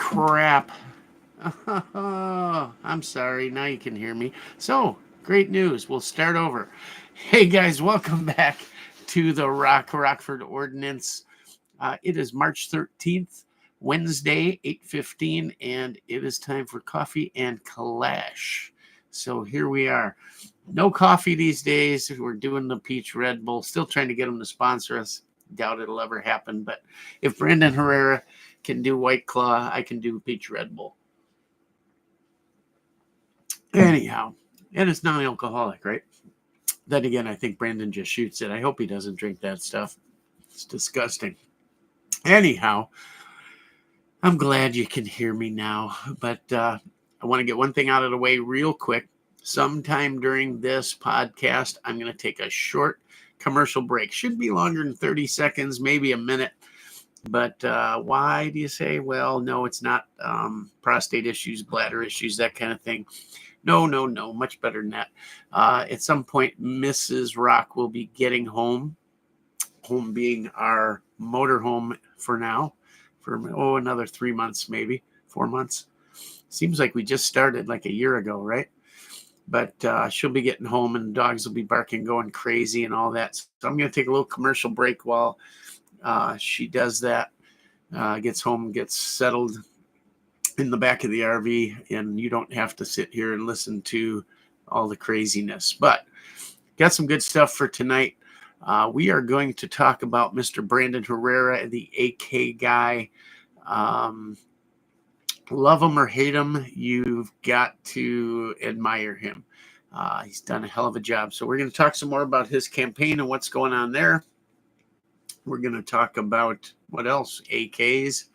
crap. I'm sorry. Now you can hear me. So, great news. We'll start over. Hey, guys, welcome back to the Rockford Ordinance. It is March 13th, Wednesday, 8:15, and it is time for coffee and Kalash. So here we are. No coffee these days. We're doing the Peach Red Bull. Still trying to get them to sponsor us. Doubt it'll ever happen. But if Brandon Herrera can do White Claw, I can do Peach Red Bull. Anyhow, and it's non-alcoholic, right? Then again, I think Brandon just shoots it. I hope he doesn't drink that stuff. It's disgusting. Anyhow, I'm glad you can hear me now, but I want to get one thing out of the way real quick. Sometime during this podcast, I'm going to take a short commercial break. Should be longer than 30 seconds, maybe a minute. But why do you say? Well, no, it's not prostate issues, bladder issues, that kind of thing. No, much better than that. At some point, Mrs. Rock will be getting home being our motorhome for now, for another 3 months, maybe 4 months. Seems like we just started like a year ago, right? But she'll be getting home and the dogs will be barking, going crazy and all that. So I'm going to take a little commercial break while she does that, gets home, gets settled in the back of the RV, and you don't have to sit here and listen to all the craziness. But got some good stuff for tonight. We are going to talk about Mr. Brandon Herrera, the AK guy. Love him or hate him, you've got to admire him. He's done a hell of a job. So we're going to talk some more about his campaign and what's going on there. We're going to talk about what else? AKs.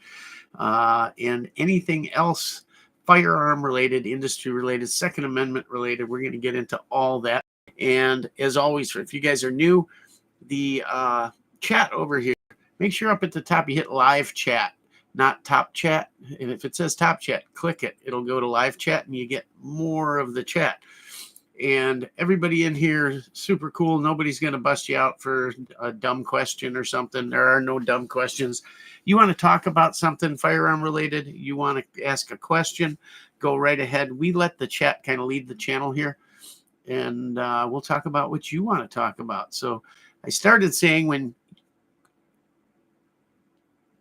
And anything else firearm related, industry related, Second Amendment related. We're going to get into all that. And as always, if you guys are new, the chat over here, make sure up at the top you hit live chat, not top chat. And if it says top chat, click it. It'll go to live chat and you get more of the chat. And everybody in here, super cool. Nobody's going to bust you out for a dumb question or something. There are no dumb questions. You want to talk about something firearm related, you want to ask a question, go right ahead. We let the chat kind of lead the channel here, and we'll talk about what you want to talk about. So I started saying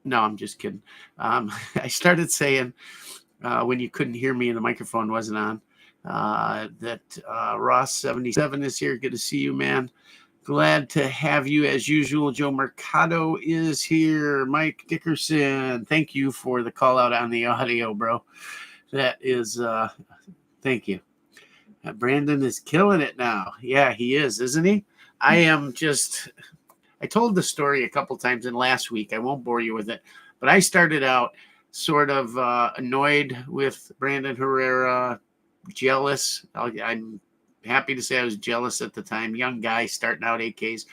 no, I'm just kidding. I started saying when you couldn't hear me and the microphone wasn't on, that Ross77 is here. Good to see you, man. Glad to have you as usual. Joe Mercado is here. Mike Dickerson, thank you for the call out on the audio, bro. That is, thank you. Brandon is killing it now. Yeah, he is, isn't he? I told the story a couple times in last week. I won't bore you with it, but I started out sort of annoyed with Brandon Herrera, jealous. I'm happy to say I was jealous at the time. Young guy starting out AKs.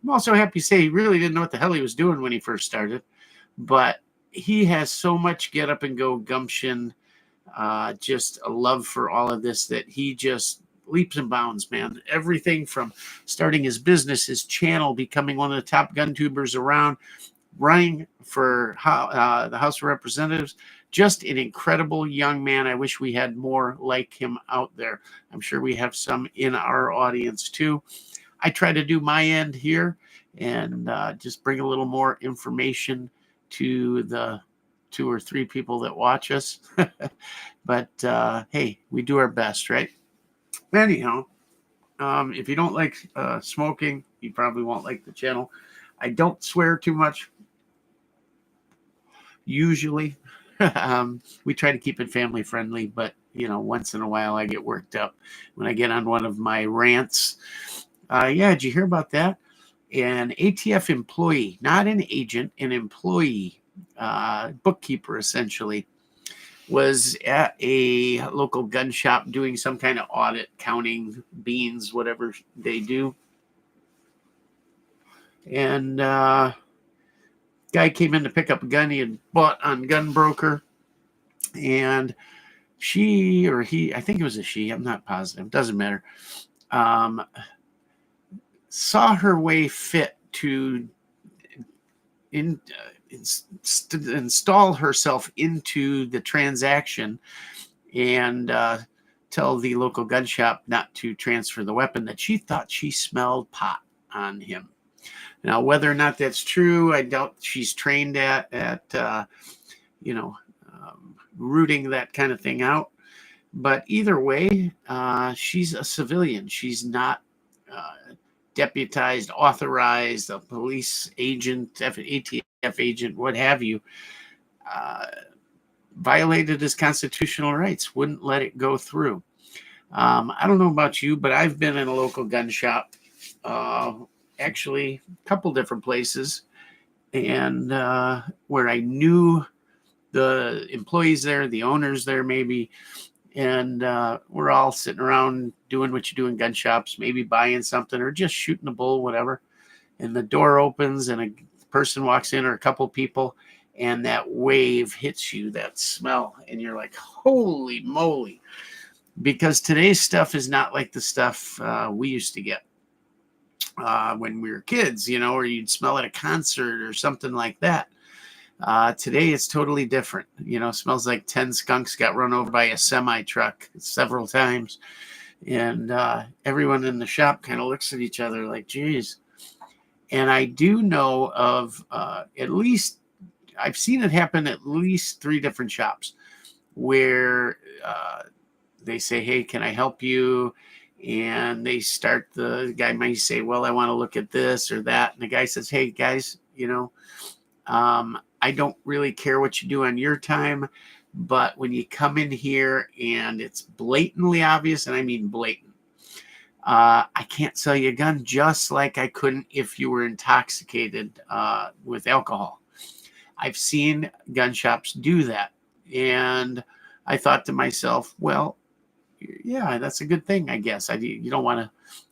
I'm also happy to say he really didn't know what the hell he was doing when he first started. But he has so much get up and go gumption, just a love for all of this that he just leaps and bounds, man. Everything from starting his business, his channel, becoming one of the top gun tubers around, running for the House of Representatives. Just an incredible young man. I wish we had more like him out there. I'm sure we have some in our audience too. I try to do my end here and just bring a little more information to the 2 or 3 people that watch us. But hey, we do our best, right? Anyhow, if you don't like smoking, you probably won't like the channel. I don't swear too much. Usually, we try to keep it family friendly, but once in a while I get worked up when I get on one of my rants. Yeah, did you hear about that? An ATF employee, not an agent, an employee, bookkeeper essentially, was at a local gun shop doing some kind of audit, counting beans, whatever they do. And guy came in to pick up a gun he had bought on Gunbroker, and she or he, I think it was a she, I'm not positive, doesn't matter, saw her way fit to install herself into the transaction and tell the local gun shop not to transfer the weapon, that she thought she smelled pot on him. Now, whether or not that's true, I doubt she's trained at rooting that kind of thing out. But either way, she's a civilian. She's not deputized, authorized, a police agent, ATF agent, what have you. Violated his constitutional rights, wouldn't let it go through. I don't know about you, but I've been in a local gun shop, actually a couple different places, and where I knew the employees there, the owners there maybe, and we're all sitting around doing what you do in gun shops, maybe buying something or just shooting a bull, whatever. And the door opens and a person walks in, or a couple people, and that wave hits you, that smell, and you're like, holy moly. Because today's stuff is not like the stuff we used to get when we were kids, or you'd smell at a concert or something like that. Today it's totally different. Smells like 10 skunks got run over by a semi truck several times. And everyone in the shop kind of looks at each other like, geez. And I do know of at least, I've seen it happen at least 3 different shops where they say, hey, can I help you? And the guy might say, well, I want to look at this or that. And the guy says, hey, guys, I don't really care what you do on your time, but when you come in here and it's blatantly obvious, and I mean blatant, I can't sell you a gun, just like I couldn't if you were intoxicated with alcohol. I've seen gun shops do that. And I thought to myself, well, yeah, that's a good thing, I guess. You don't want to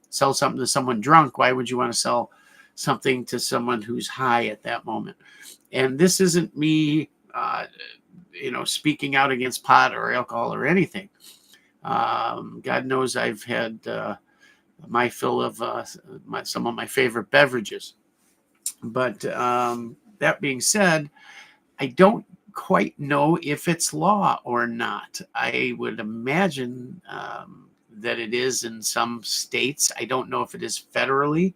sell something to someone drunk. Why would you want to sell something to someone who's high at that moment? And this isn't me, speaking out against pot or alcohol or anything. God knows I've had my fill of some of my favorite beverages. But that being said, I don't quite know if it's law or not. I would imagine that it is in some states. I don't know if it is federally,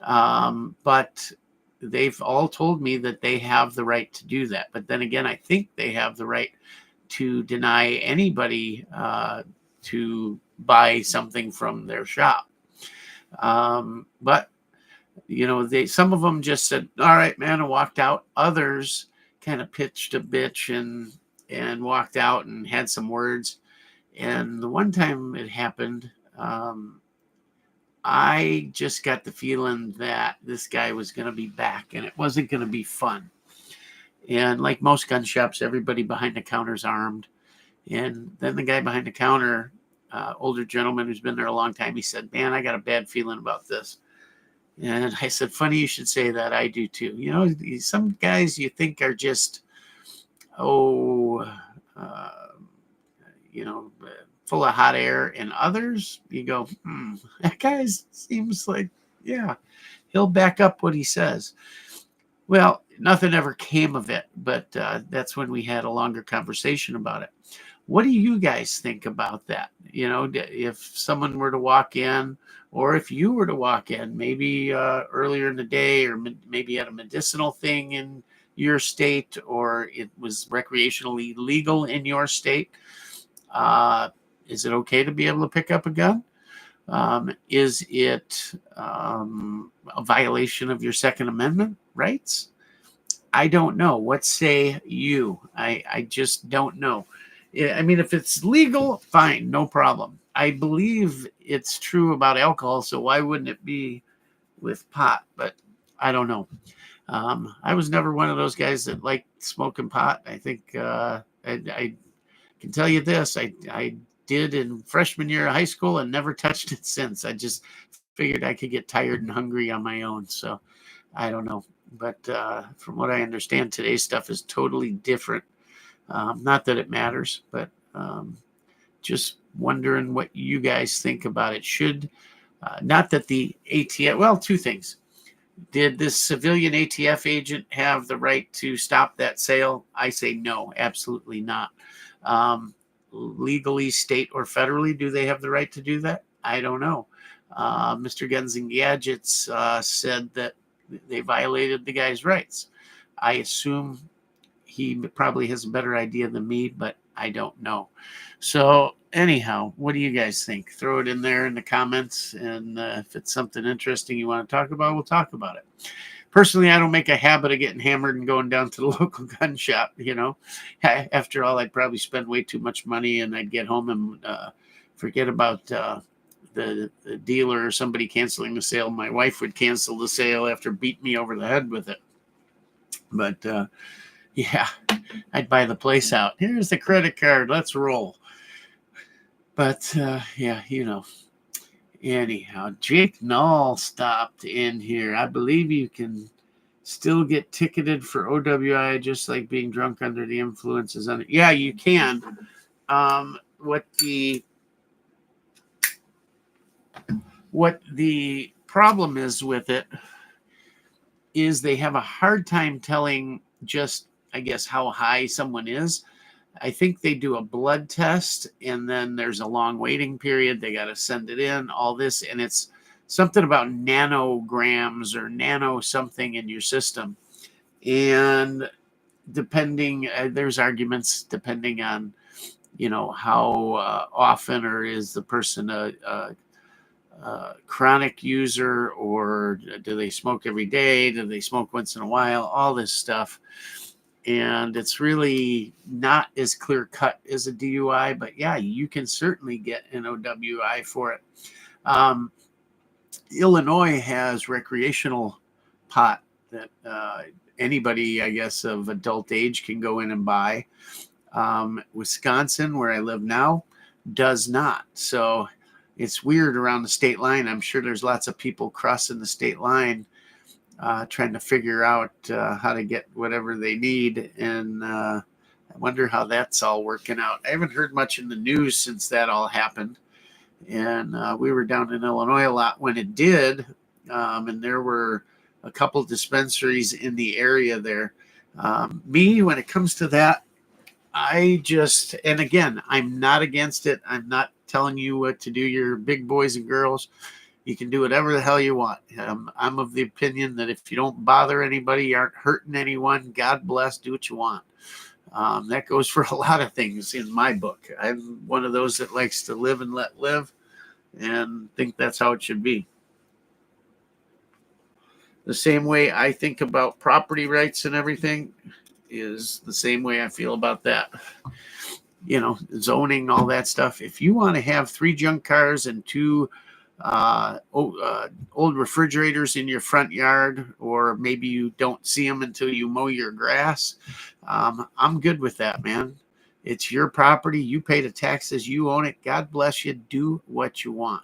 but they've all told me that they have the right to do that. But then again, I think they have the right to deny anybody to buy something from their shop. But some of them just said, all right, man, and walked out. Others kind of pitched a bitch and walked out and had some words. And the one time it happened, I just got the feeling that this guy was going to be back and it wasn't going to be fun. And like most gun shops, everybody behind the counter is armed. And then the guy behind the counter, older gentleman who's been there a long time, he said, man, I got a bad feeling about this. And I said, funny you should say that. I do too. Some guys you think are just, full of hot air, and others you go, that guy seems like, yeah, he'll back up what he says. Well, nothing ever came of it, but that's when we had a longer conversation about it. What do you guys think about that? If someone were to walk in, or if you were to walk in, maybe earlier in the day, or maybe at a medicinal thing in your state, or it was recreationally legal in your state, is it okay to be able to pick up a gun? Is it a violation of your Second Amendment rights? I don't know. What say you? I just don't know. I mean, if it's legal, fine, no problem. I believe it's true about alcohol, so why wouldn't it be with pot? But I don't know. I was never one of those guys that liked smoking pot. I think I can tell you this. I did in freshman year of high school and never touched it since. I just figured I could get tired and hungry on my own. So I don't know. But from what I understand, today's stuff is totally different. Not that it matters, but just wondering what you guys think about it. Should not that the ATF, well, 2 things. Did this civilian ATF agent have the right to stop that sale? I say no, absolutely not. Legally, state or federally, do they have the right to do that? I don't know. Mr. Guns and Gadgets said that they violated the guy's rights. I assume he probably has a better idea than me, but I don't know. So anyhow, what do you guys think? Throw it in there in the comments, and if it's something interesting you want to talk about, we'll talk about it. Personally, I don't make a habit of getting hammered and going down to the local gun shop. After all, I'd probably spend way too much money, and I'd get home and forget about the dealer or somebody canceling the sale. My wife would cancel the sale after beating me over the head with it. But yeah, I'd buy the place out. Here's the credit card. Let's roll. But yeah, anyhow, Jake Null stopped in here. I believe you can still get ticketed for OWI just like being drunk under the influences on it. Yeah, you can. What the problem is with it is they have a hard time telling just, I guess, how high someone is. I think they do a blood test, and then there's a long waiting period. They got to send it in, all this, and it's something about nanograms or nano something in your system. And depending, there's arguments depending on, how often, or is the person a chronic user, or do they smoke every day? Do they smoke once in a while? All this stuff. And it's really not as clear cut as a DUI, but yeah, you can certainly get an OWI for it. Illinois has recreational pot that anybody, I guess, of adult age can go in and buy. Wisconsin, where I live now, does not. So it's weird around the state line. I'm sure there's lots of people crossing the state line trying to figure out how to get whatever they need. And I wonder how that's all working out. I haven't heard much in the news since that all happened. And we were down in Illinois a lot when it did. And there were a couple dispensaries in the area there. Me, when it comes to that, and again, I'm not against it. I'm not telling you what to do. You're big boys and girls. You can do whatever the hell you want. I'm of the opinion that if you don't bother anybody, you aren't hurting anyone, God bless, do what you want. That goes for a lot of things in my book. I'm one of those that likes to live and let live, and think that's how it should be. The same way I think about property rights and everything is the same way I feel about that. Zoning, all that stuff. If you want to have 3 junk cars and 2 old refrigerators in your front yard, or maybe you don't see them until you mow your grass, I'm good with that, man. It's your property. You pay the taxes. You own it. God bless you. Do what you want.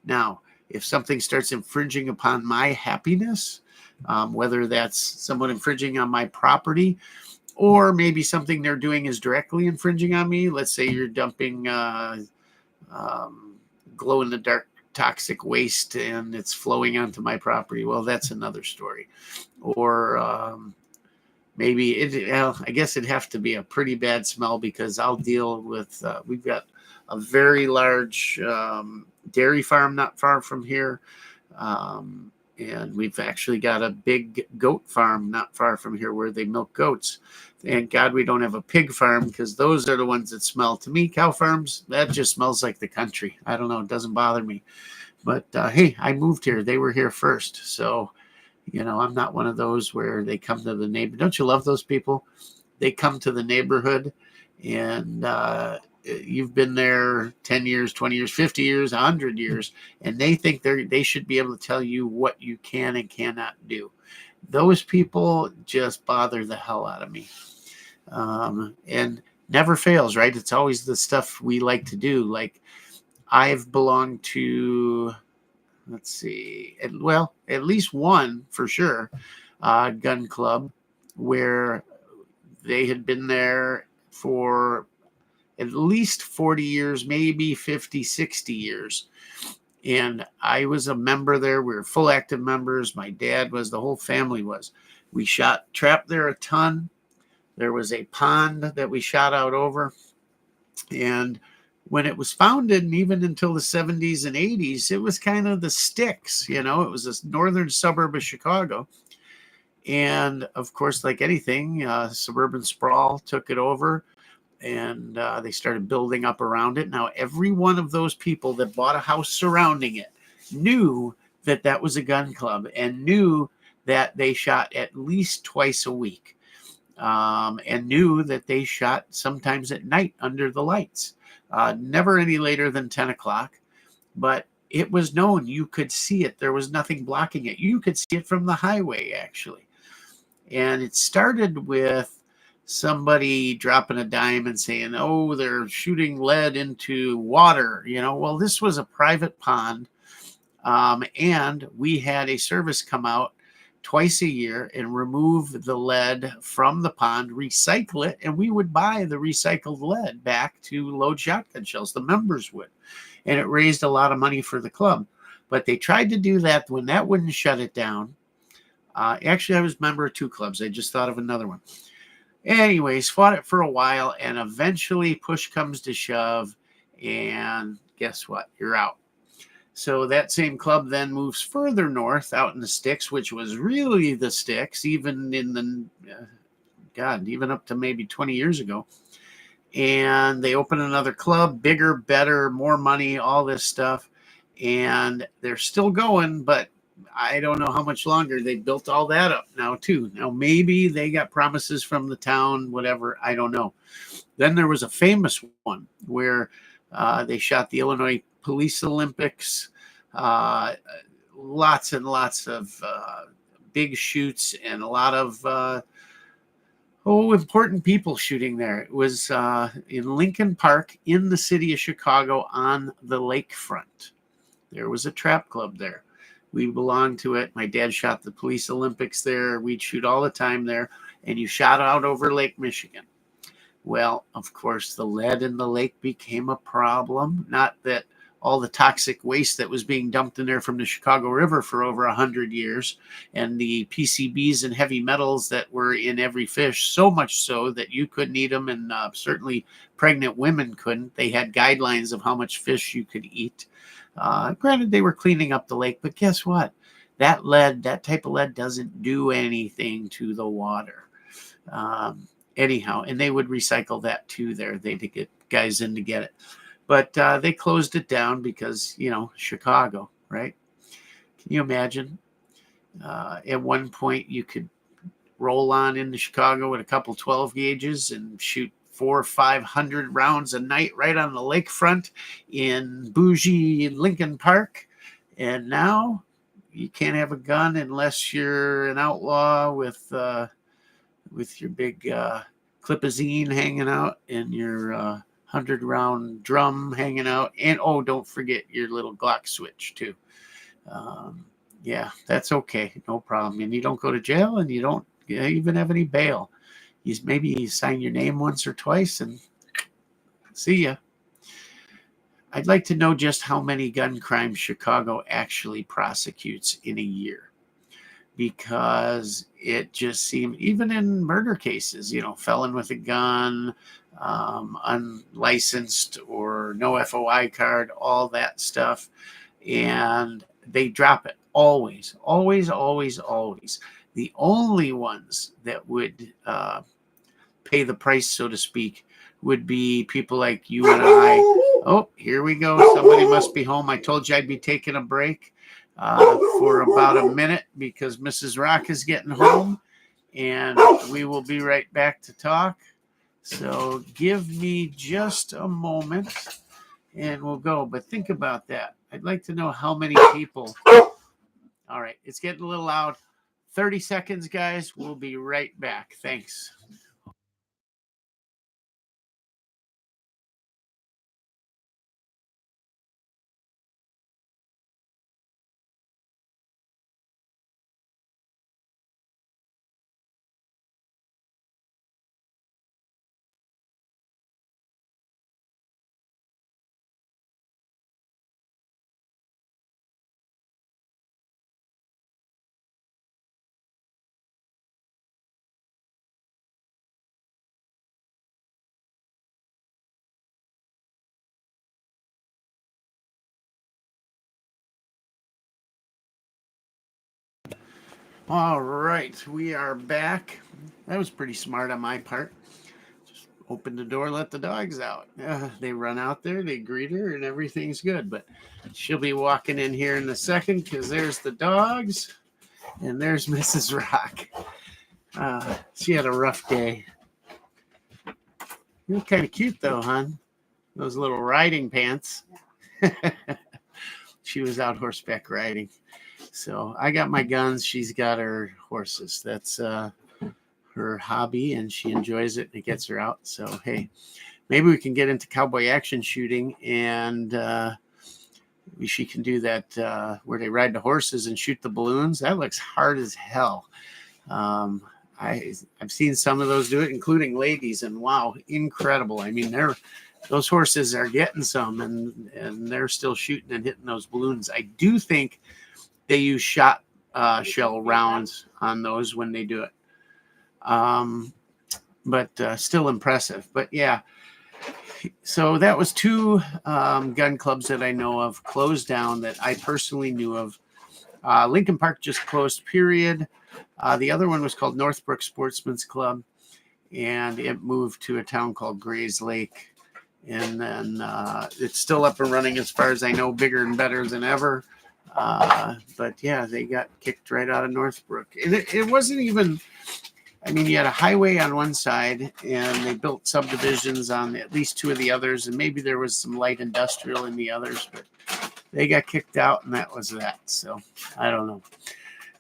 Now, if something starts infringing upon my happiness, whether that's someone infringing on my property, or maybe something they're doing is directly infringing on me. Let's say you're dumping glow-in-the-dark toxic waste and it's flowing onto my property. Well, that's another story. Or maybe I guess it'd have to be a pretty bad smell, because I'll deal with, we've got a very large dairy farm not far from here. And we've actually got a big goat farm not far from here where they milk goats. Thank God we don't have a pig farm, because those are the ones that smell. To me, cow farms, that just smells like the country. I don't know. It doesn't bother me. But hey, I moved here. They were here first. So, I'm not one of those where they come to the neighbor. Don't you love those people? They come to the neighborhood, and you've been there 10 years, 20 years, 50 years, 100 years, and they think they should be able to tell you what you can and cannot do. Those people just bother the hell out of me. And never fails, right? It's always the stuff we like to do. Like, I've belonged to, let's see, at least one for sure, gun club, where they had been there for at least 40 years, maybe 50, 60 years. And I was a member there. We were full active members. My dad was, the whole family was. We shot trap there a ton. There was a pond that we shot out over. And when it was founded, and even until the 70s and 80s, it was kind of the sticks, it was a northern suburb of Chicago. And of course, like anything, suburban sprawl took it over, and they started building up around it. Now, every one of those people that bought a house surrounding it knew that that was a gun club and knew that they shot at least twice a week, and knew that they shot sometimes at night under the lights, never any later than 10 o'clock. But it was known. You could see it. There was nothing blocking it. You could see it from the highway, actually. And it started with somebody dropping a dime and saying, oh, they're shooting lead into water. Well, this was a private pond. And we had a service come out twice a year and remove the lead from the pond, recycle it, and we would buy the recycled lead back to load shotgun shells. The members would. And it raised a lot of money for the club. But they tried to do that. When that wouldn't shut it down, actually, I was a member of two clubs. I just thought of another one. Anyways, fought it for a while, and eventually push comes to shove, and guess what? You're out. So that same club then moves further north out in the sticks, which was really the sticks, even in the, even up to maybe 20 years ago. And they open another club, bigger, better, more money, all this stuff. And they're still going, but I don't know how much longer. They built all that up now too. Now maybe they got promises from the town, whatever, I don't know. Then there was a famous one where they shot the Illinois Police Olympics, lots and lots of big shoots, and a lot of important people shooting there. It was in Lincoln Park in the city of Chicago on the lakefront. There was a trap club there. We belonged to it. My dad shot the Police Olympics there. We'd shoot all the time there. And you shot out over Lake Michigan. Well, of course, the lead in the lake became a problem. Not that all the toxic waste that was being dumped in there from the Chicago River for over 100 years, and the PCBs and heavy metals that were in every fish, so much so that you couldn't eat them, and certainly pregnant women couldn't. They had guidelines of how much fish you could eat. Granted, they were cleaning up the lake, but guess what? That lead, that type of lead, doesn't do anything to the water. Anyhow, and they would recycle that too there. They'd get guys in to get it. But they closed it down because, Chicago, right? Can you imagine? At one point, you could roll on into Chicago with a couple 12 gauges and shoot 400 or 500 rounds a night right on the lakefront in bougie Lincoln Park. And now you can't have a gun unless you're an outlaw with your big clipazine hanging out and your 100-round drum hanging out. And, don't forget your little Glock switch, too. Yeah, that's okay. No problem. And you don't go to jail, and you don't even have any bail. Maybe you sign your name once or twice, and see ya. I'd like to know just how many gun crimes Chicago actually prosecutes in a year, because it just seemed, even in murder cases, felon with a gun, unlicensed or no FOI card, all that stuff, and they drop it always, always, always, always. The only ones that would pay the price, so to speak, would be people like you and I. Oh, here we go. Somebody must be home. I told you I'd be taking a break for about a minute because Mrs. Rock is getting home, and we will be right back to talk. So give me just a moment and we'll go. But think about that. I'd like to know how many people. All right, it's getting a little loud. 30 seconds, guys. We'll be right back. Thanks. All right, we are back. That was pretty smart on my part. Just open the door, let the dogs out. They run out there, they greet her, and everything's good. But she'll be walking in here in a second because there's the dogs and there's Mrs. Rock. She had a rough day. You're kind of cute though, hon. Those little riding pants. She was out horseback riding. So I got my guns. She's got her horses. That's her hobby, and she enjoys it. And it gets her out. So hey, maybe we can get into cowboy action shooting, and she can do that where they ride the horses and shoot the balloons. That looks hard as hell. I've seen some of those do it, including ladies, and wow, incredible. I mean, those horses are getting some, and they're still shooting and hitting those balloons. I do think they use shot shell rounds on those when they do it. But still impressive. But yeah, so that was two gun clubs that I know of closed down that I personally knew of. Lincoln Park just closed, period. The other one was called Northbrook Sportsman's Club, and it moved to a town called Grays Lake. And then it's still up and running as far as I know, bigger and better than ever. But yeah, they got kicked right out of Northbrook. And it wasn't even, I mean, you had a highway on one side, and they built subdivisions on at least two of the others, and maybe there was some light industrial in the others, but they got kicked out, and that was that. So I don't know.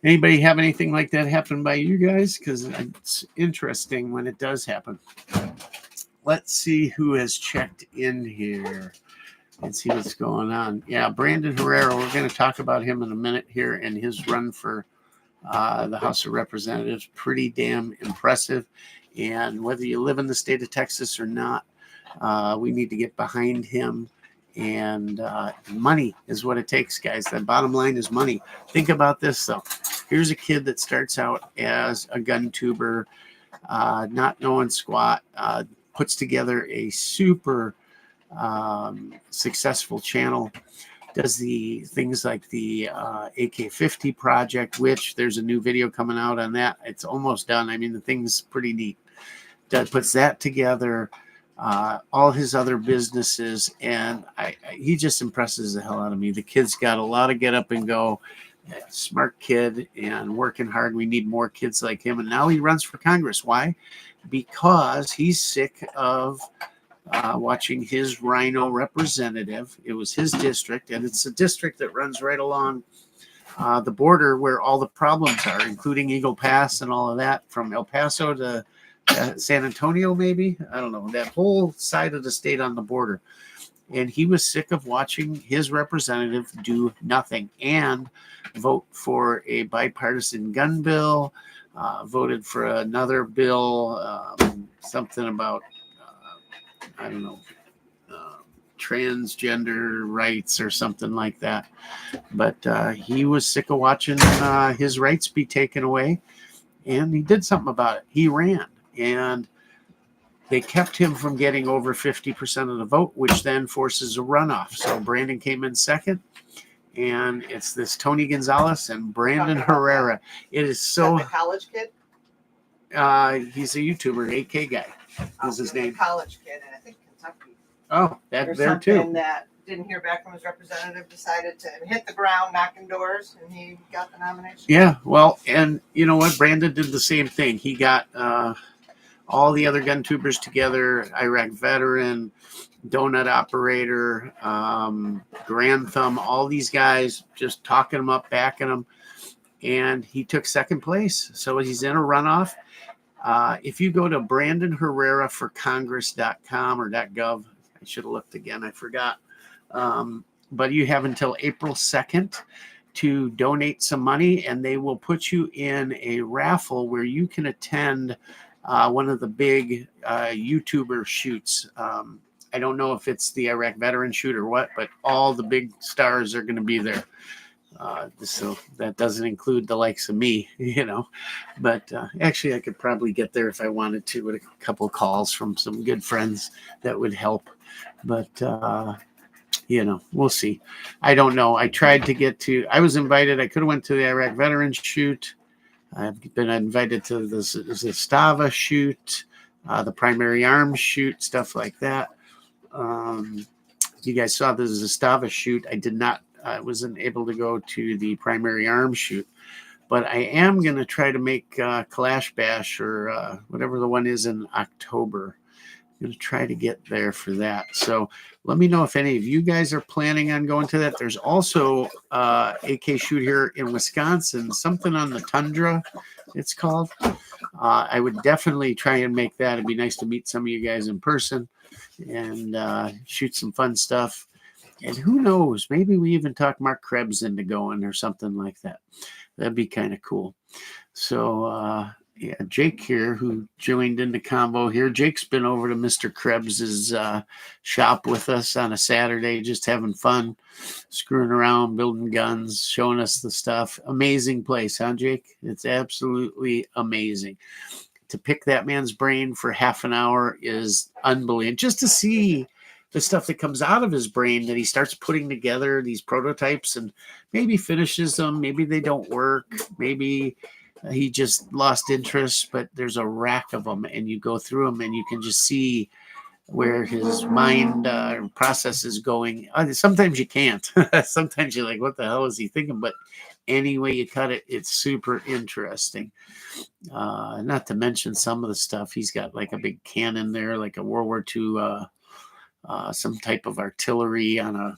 Anybody have anything like that happen by you guys? Because it's interesting when it does happen. Let's see who has checked in here and see what's going on. Yeah, Brandon Herrera, we're going to talk about him in a minute here and his run for the House of Representatives. Pretty damn impressive. And whether you live in the state of Texas or not, we need to get behind him. And money is what it takes, guys. The bottom line is money. Think about this, though. Here's a kid that starts out as a gun tuber, not knowing squat, puts together a super successful channel, does the things like the AK-50 project, which there's a new video coming out on that. It's almost done. I mean, the thing's pretty neat. Puts that together, all his other businesses, and he just impresses the hell out of me. The kid's got a lot of get up and go. Smart kid and working hard. We need more kids like him. And now he runs for Congress. Why? Because he's sick of watching his rhino representative. It was his district, and it's a district that runs right along the border where all the problems are, including Eagle Pass and all of that, from El Paso to San Antonio, maybe. I don't know. That whole side of the state on the border. And he was sick of watching his representative do nothing and vote for a bipartisan gun bill, voted for another bill, something about, I don't know, transgender rights or something like that. But he was sick of watching his rights be taken away, and he did something about it. He ran, and they kept him from getting over 50% of the vote, which then forces a runoff. So Brandon came in second, and it's this Tony Gonzalez and Brandon Herrera. It is so. The college kid? He's a YouTuber, AK guy. Is his name? College kid, and I think Kentucky. Oh, that there too. That didn't hear back from his representative, decided to hit the ground, knocking doors, and he got the nomination. Yeah, well, and you know what? Brandon did the same thing. He got all the other gun tubers together, Iraq veteran, donut operator, Grand Thumb, all these guys, just talking them up, backing them, and he took second place. So he's in a runoff. If you go to BrandonHerreraForCongress.com or .gov, I should have looked again, I forgot. But you have until April 2nd to donate some money, and they will put you in a raffle where you can attend one of the big YouTuber shoots. I don't know if it's the Iraq veteran shoot or what, but all the big stars are going to be there. So that doesn't include the likes of me, you know. But actually, I could probably get there if I wanted to with a couple of calls from some good friends that would help. But, you know, we'll see. I don't know. I tried to get to – I was invited. I could have went to the Iraq veteran shoot. I've been invited to the Zastava shoot, the primary arms shoot, stuff like that. You guys saw the Zastava shoot. I wasn't able to go to the primary arms shoot, but I am going to try to make Kalash Bash or whatever the one is in October. I'm going to try to get there for that. So let me know if any of you guys are planning on going to that. There's also AK shoot here in Wisconsin, something on the Tundra, it's called. I would definitely try and make that. It'd be nice to meet some of you guys in person and shoot some fun stuff. And who knows, maybe we even talk Mark Krebs into going or something like that. That'd be kind of cool. So, yeah, Jake here, who joined in the combo here. Jake's been over to Mr. Krebs's shop with us on a Saturday, just having fun, screwing around, building guns, showing us the stuff. Amazing place, huh, Jake? It's absolutely amazing. To pick that man's brain for half an hour is unbelievable. Just to see the stuff that comes out of his brain that he starts putting together, these prototypes, and maybe finishes them, maybe they don't work, maybe he just lost interest, but there's a rack of them, and you go through them and you can just see where his mind process is going. Sometimes you can't. Sometimes you're like, what the hell is he thinking? But anyway you cut it, it's super interesting. Not to mention some of the stuff. He's got like a big cannon there, like a World War II, some type of artillery on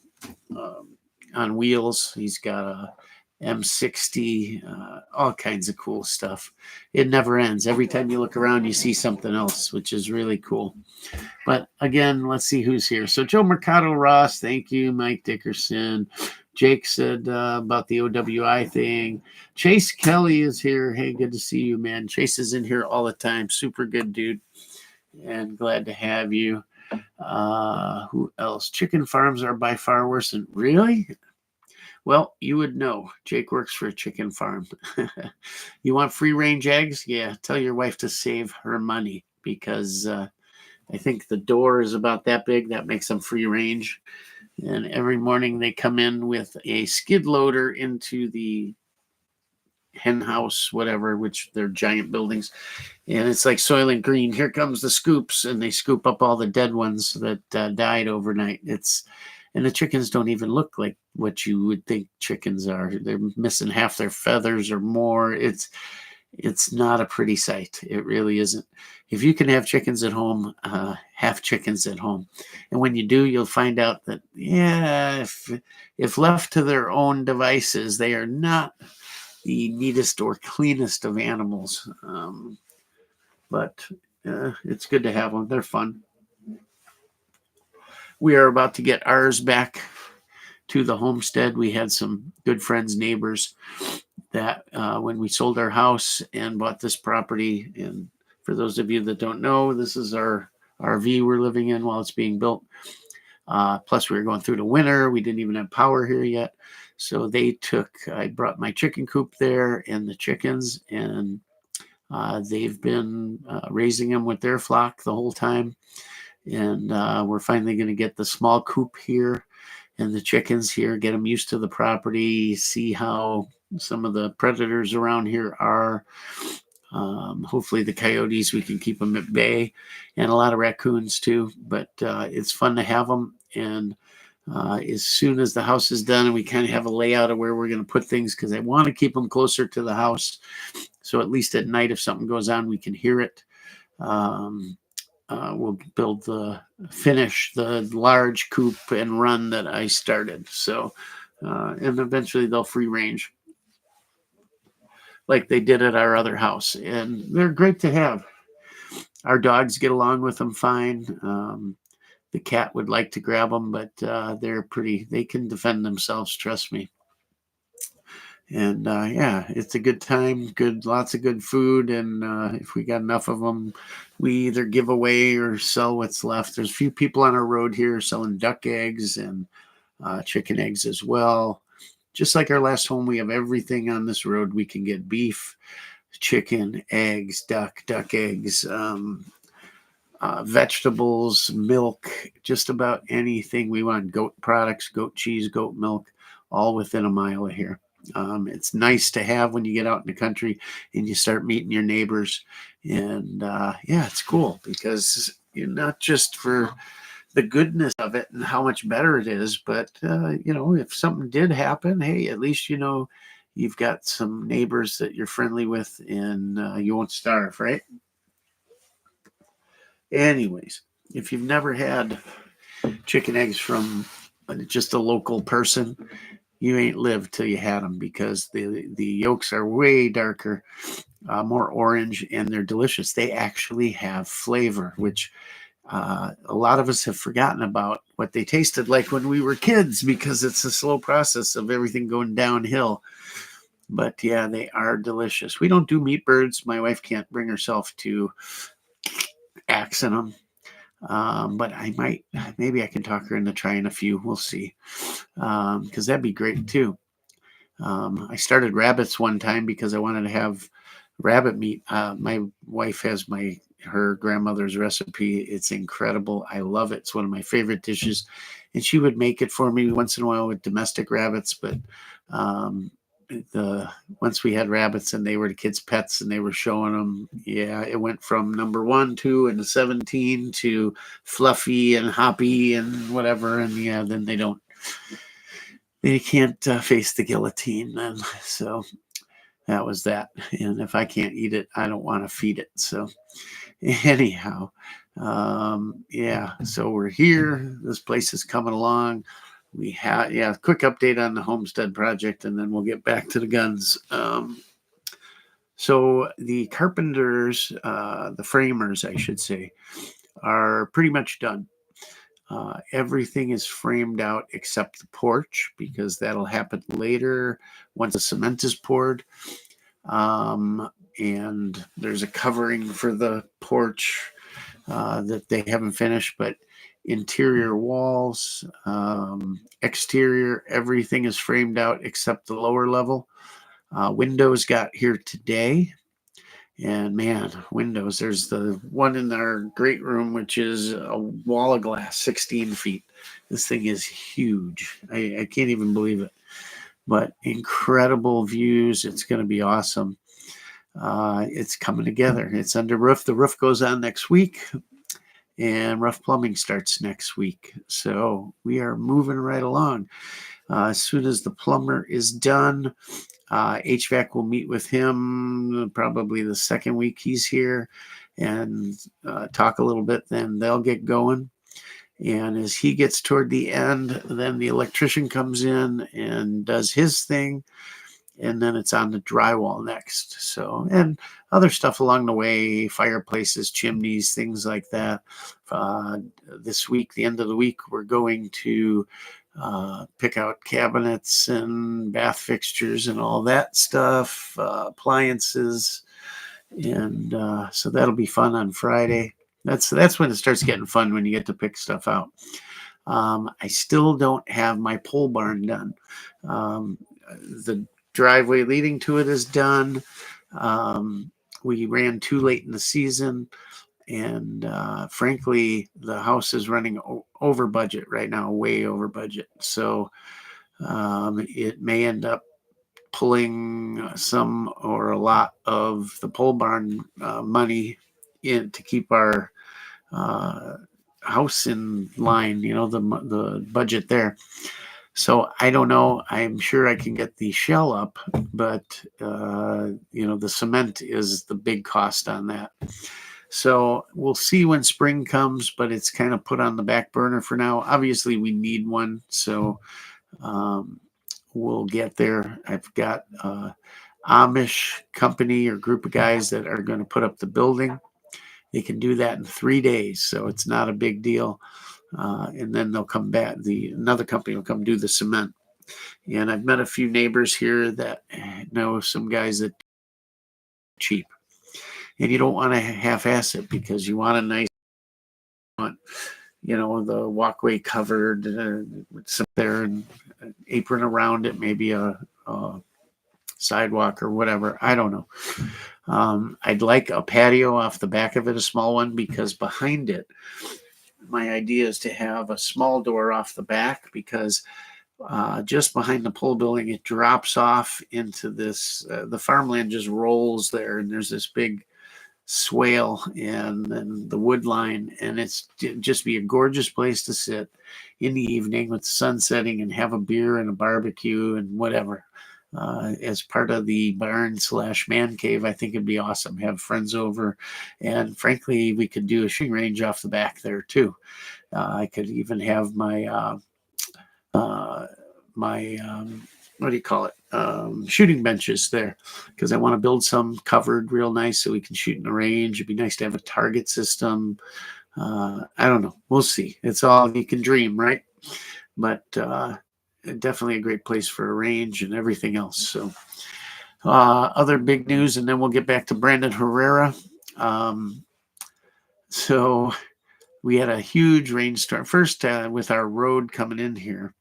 wheels. He's got a M60, all kinds of cool stuff. It never ends. Every time you look around, you see something else, which is really cool. But again, let's see who's here. So Joe Mercado Ross, thank you. Mike Dickerson. Jake said about the OWI thing. Chase Kelly is here. Hey, good to see you, man. Chase is in here all the time. Super good dude. And glad to have you. Who else? Chicken farms are by far worse than really? Well, you would know. Jake works for a chicken farm. You want free range eggs? Yeah, tell your wife to save her money because I think the door is about that big. That makes them free range. And every morning they come in with a skid loader into the hen house, whatever, which they're giant buildings. And it's like Soylent Green. Here comes the scoops, and they scoop up all the dead ones that died overnight. And the chickens don't even look like what you would think chickens are. They're missing half their feathers or more. It's not a pretty sight. It really isn't. If you can have chickens at home, have chickens at home. And when you do, you'll find out that, yeah, if left to their own devices, they are not the neatest or cleanest of animals. But it's good to have them. They're fun. We are about to get ours back to the homestead. We had some good friends, neighbors that when we sold our house and bought this property, and for those of you that don't know, this is our RV we're living in while it's being built. Plus we were going through the winter. We didn't even have power here yet. So I brought my chicken coop there and the chickens, and they've been raising them with their flock the whole time. And we're finally going to get the small coop here and the chickens here, get them used to the property, see how some of the predators around here are. Hopefully the coyotes, we can keep them at bay, and a lot of raccoons too. But it's fun to have them. And as soon as the house is done and we kind of have a layout of where we're going to put things, because I want to keep them closer to the house. So at least at night, if something goes on, we can hear it. We'll finish the large coop and run that I started. So, and eventually they'll free range like they did at our other house. And they're great to have. Our dogs get along with them fine. The cat would like to grab them, but they can defend themselves. Trust me. And yeah, it's a good time, lots of good food. And if we got enough of them, we either give away or sell what's left. There's a few people on our road here selling duck eggs and chicken eggs as well. Just like our last home, we have everything on this road. We can get beef, chicken, eggs, duck eggs, vegetables, milk, just about anything we want. Goat products, goat cheese, goat milk, all within a mile of here. It's nice to have when you get out in the country and you start meeting your neighbors. And yeah, it's cool because you're not just for the goodness of it and how much better it is, but if something did happen, hey, at least you've got some neighbors that you're friendly with, and you won't starve, right? Anyways, if you've never had chicken eggs from just a local person, you ain't lived till you had them, because the yolks are way darker, more orange, and they're delicious. They actually have flavor, which a lot of us have forgotten about what they tasted like when we were kids, because it's a slow process of everything going downhill. But yeah, they are delicious. We don't do meat birds. My wife can't bring herself to axing them. But maybe I can talk her into trying a few. We'll see. Because that'd be great too. I started rabbits one time because I wanted to have rabbit meat. My wife has her grandmother's recipe. It's incredible. I love it. It's one of my favorite dishes, and she would make it for me once in a while with domestic rabbits. But once we had rabbits and they were the kids' pets and they were showing them, yeah, it went from number 1, 2, and 17 to fluffy and hoppy and whatever. And yeah, then they can't face the guillotine then. So that was that. And if I can't eat it, I don't want to feed it. So anyhow, yeah, so we're here. This place is coming along. We have, quick update on the homestead project, and then we'll get back to the guns. So the carpenters, the framers, I should say, are pretty much done. Everything is framed out except the porch, because that'll happen later once the cement is poured. And there's a covering for the porch that they haven't finished, but interior walls, exterior, everything is framed out except the lower level. Windows got here today. And man, windows, there's the one in our great room, which is a wall of glass, 16 feet. This thing is huge. I can't even believe it. But incredible views. It's going to be awesome. It's coming together. It's under roof. The roof goes on next week, and rough plumbing starts next week. So we are moving right along. As soon as the plumber is done, HVAC will meet with him probably the second week he's here and talk a little bit. Then they'll get going. And as he gets toward the end, then the electrician comes in and does his thing. And then it's on the drywall next. So, and other stuff along the way, fireplaces, chimneys, things like that. This week, the end of the week, we're going to pick out cabinets and bath fixtures and all that stuff, appliances. And so that'll be fun on Friday. That's when it starts getting fun, when you get to pick stuff out. I still don't have my pole barn done. The driveway leading to it is done. We ran too late in the season, and frankly, the house is running over budget right now, way over budget. So it may end up pulling some or a lot of the pole barn money in to keep our house in line, the budget there. So I don't know. I'm sure I can get the shell up, but the cement is the big cost on that. So we'll see when spring comes, but it's kind of put on the back burner for now. Obviously, we need one, so we'll get there. I've got Amish company or group of guys that are going to put up the building. They can do that in 3 days, so it's not a big deal. And then they'll come back. Another company will come do the cement. And I've met a few neighbors here that know some guys that cheap. And you don't want to half-ass it, because you want a nice, the walkway covered, sit there and an apron around it, maybe a sidewalk or whatever. I don't know. I'd like a patio off the back of it, a small one, because behind it, my idea is to have a small door off the back, because just behind the pole building. It drops off into this, the farmland just rolls there, and there's this big swale and then the wood line, and it's just be a gorgeous place to sit in the evening with the sun setting and have a beer and a barbecue and whatever. As part of the barn / man cave, I think it'd be awesome. Have friends over, and frankly, we could do a shooting range off the back there too. I could even have my what do you call it? Shooting benches there, because I want to build some covered real nice so we can shoot in the range. It'd be nice to have a target system. I don't know. We'll see. It's all you can dream, right? But definitely a great place for a range and everything else. So other big news, and then we'll get back to Brandon Herrera. So we had a huge rainstorm. First, with our road coming in here.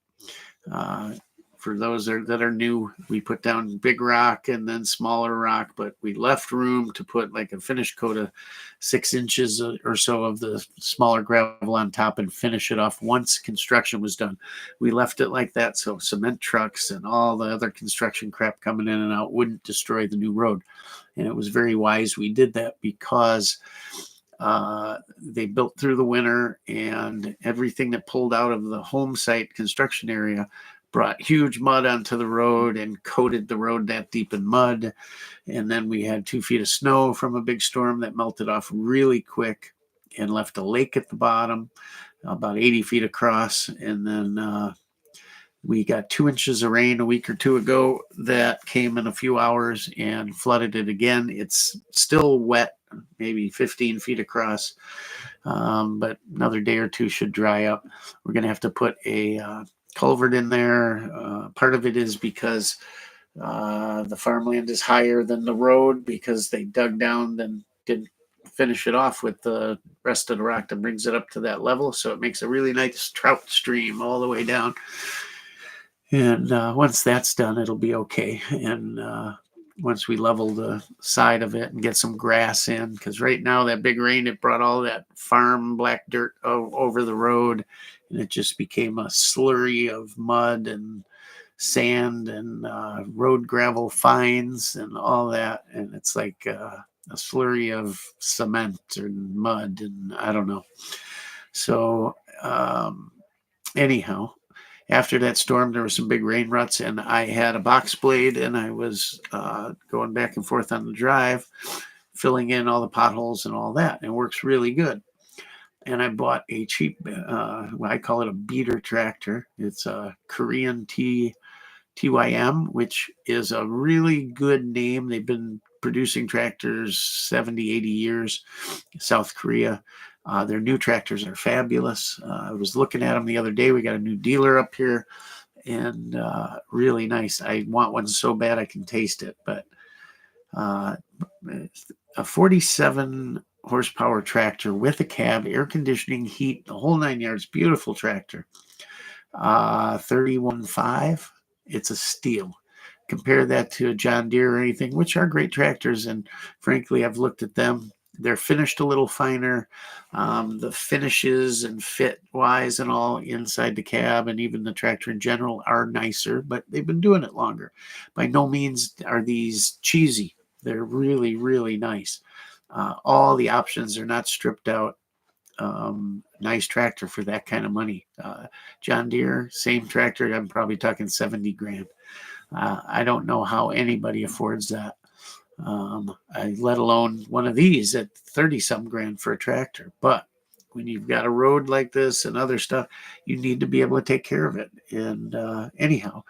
For those that are new, we put down big rock and then smaller rock, but we left room to put like a finish coat of 6 inches or so of the smaller gravel on top and finish it off once construction was done. We left it like that so cement trucks and all the other construction crap coming in and out wouldn't destroy the new road. And it was very wise we did that, because they built through the winter, and everything that pulled out of the home site construction area brought huge mud onto the road and coated the road that deep in mud. And then we had 2 feet of snow from a big storm that melted off really quick and left a lake at the bottom, about 80 feet across. And then we got 2 inches of rain a week or two ago that came in a few hours and flooded it again. It's still wet, maybe 15 feet across, but another day or two should dry up. We're going to have to put a culvert in there. Part of it is because the farmland is higher than the road, because they dug down and didn't finish it off with the rest of the rock that brings it up to that level. So it makes a really nice trout stream all the way down. And once that's done, it'll be okay. And once we level the side of it and get some grass in, because right now that big rain, it brought all that farm black dirt over the road, and it just became a slurry of mud and sand and road gravel fines and all that. And it's like a slurry of cement and mud, and I don't know. So anyhow, after that storm, there were some big rain ruts, and I had a box blade, and I was going back and forth on the drive, filling in all the potholes and all that. And it works really good. And I bought a cheap, I call it a beater tractor. It's a Korean TYM, which is a really good name. They've been producing tractors 70, 80 years, South Korea. Their new tractors are fabulous. I was looking at them the other day. We got a new dealer up here, and really nice. I want one so bad I can taste it. But a 47 horsepower tractor with a cab, air conditioning, heat, the whole 9 yards. Beautiful tractor. 31.5. It's a steal. Compare that to a John Deere or anything, which are great tractors. And frankly, I've looked at them. They're finished a little finer. The finishes and fit wise and all inside the cab, and even the tractor in general, are nicer, but they've been doing it longer. By no means are these cheesy. They're really, really nice. All the options are not stripped out. Nice tractor for that kind of money. John Deere, same tractor. I'm probably talking 70 grand. I don't know how anybody affords that. Let alone one of these at 30 some grand for a tractor. But when you've got a road like this and other stuff, you need to be able to take care of it. And anyhow,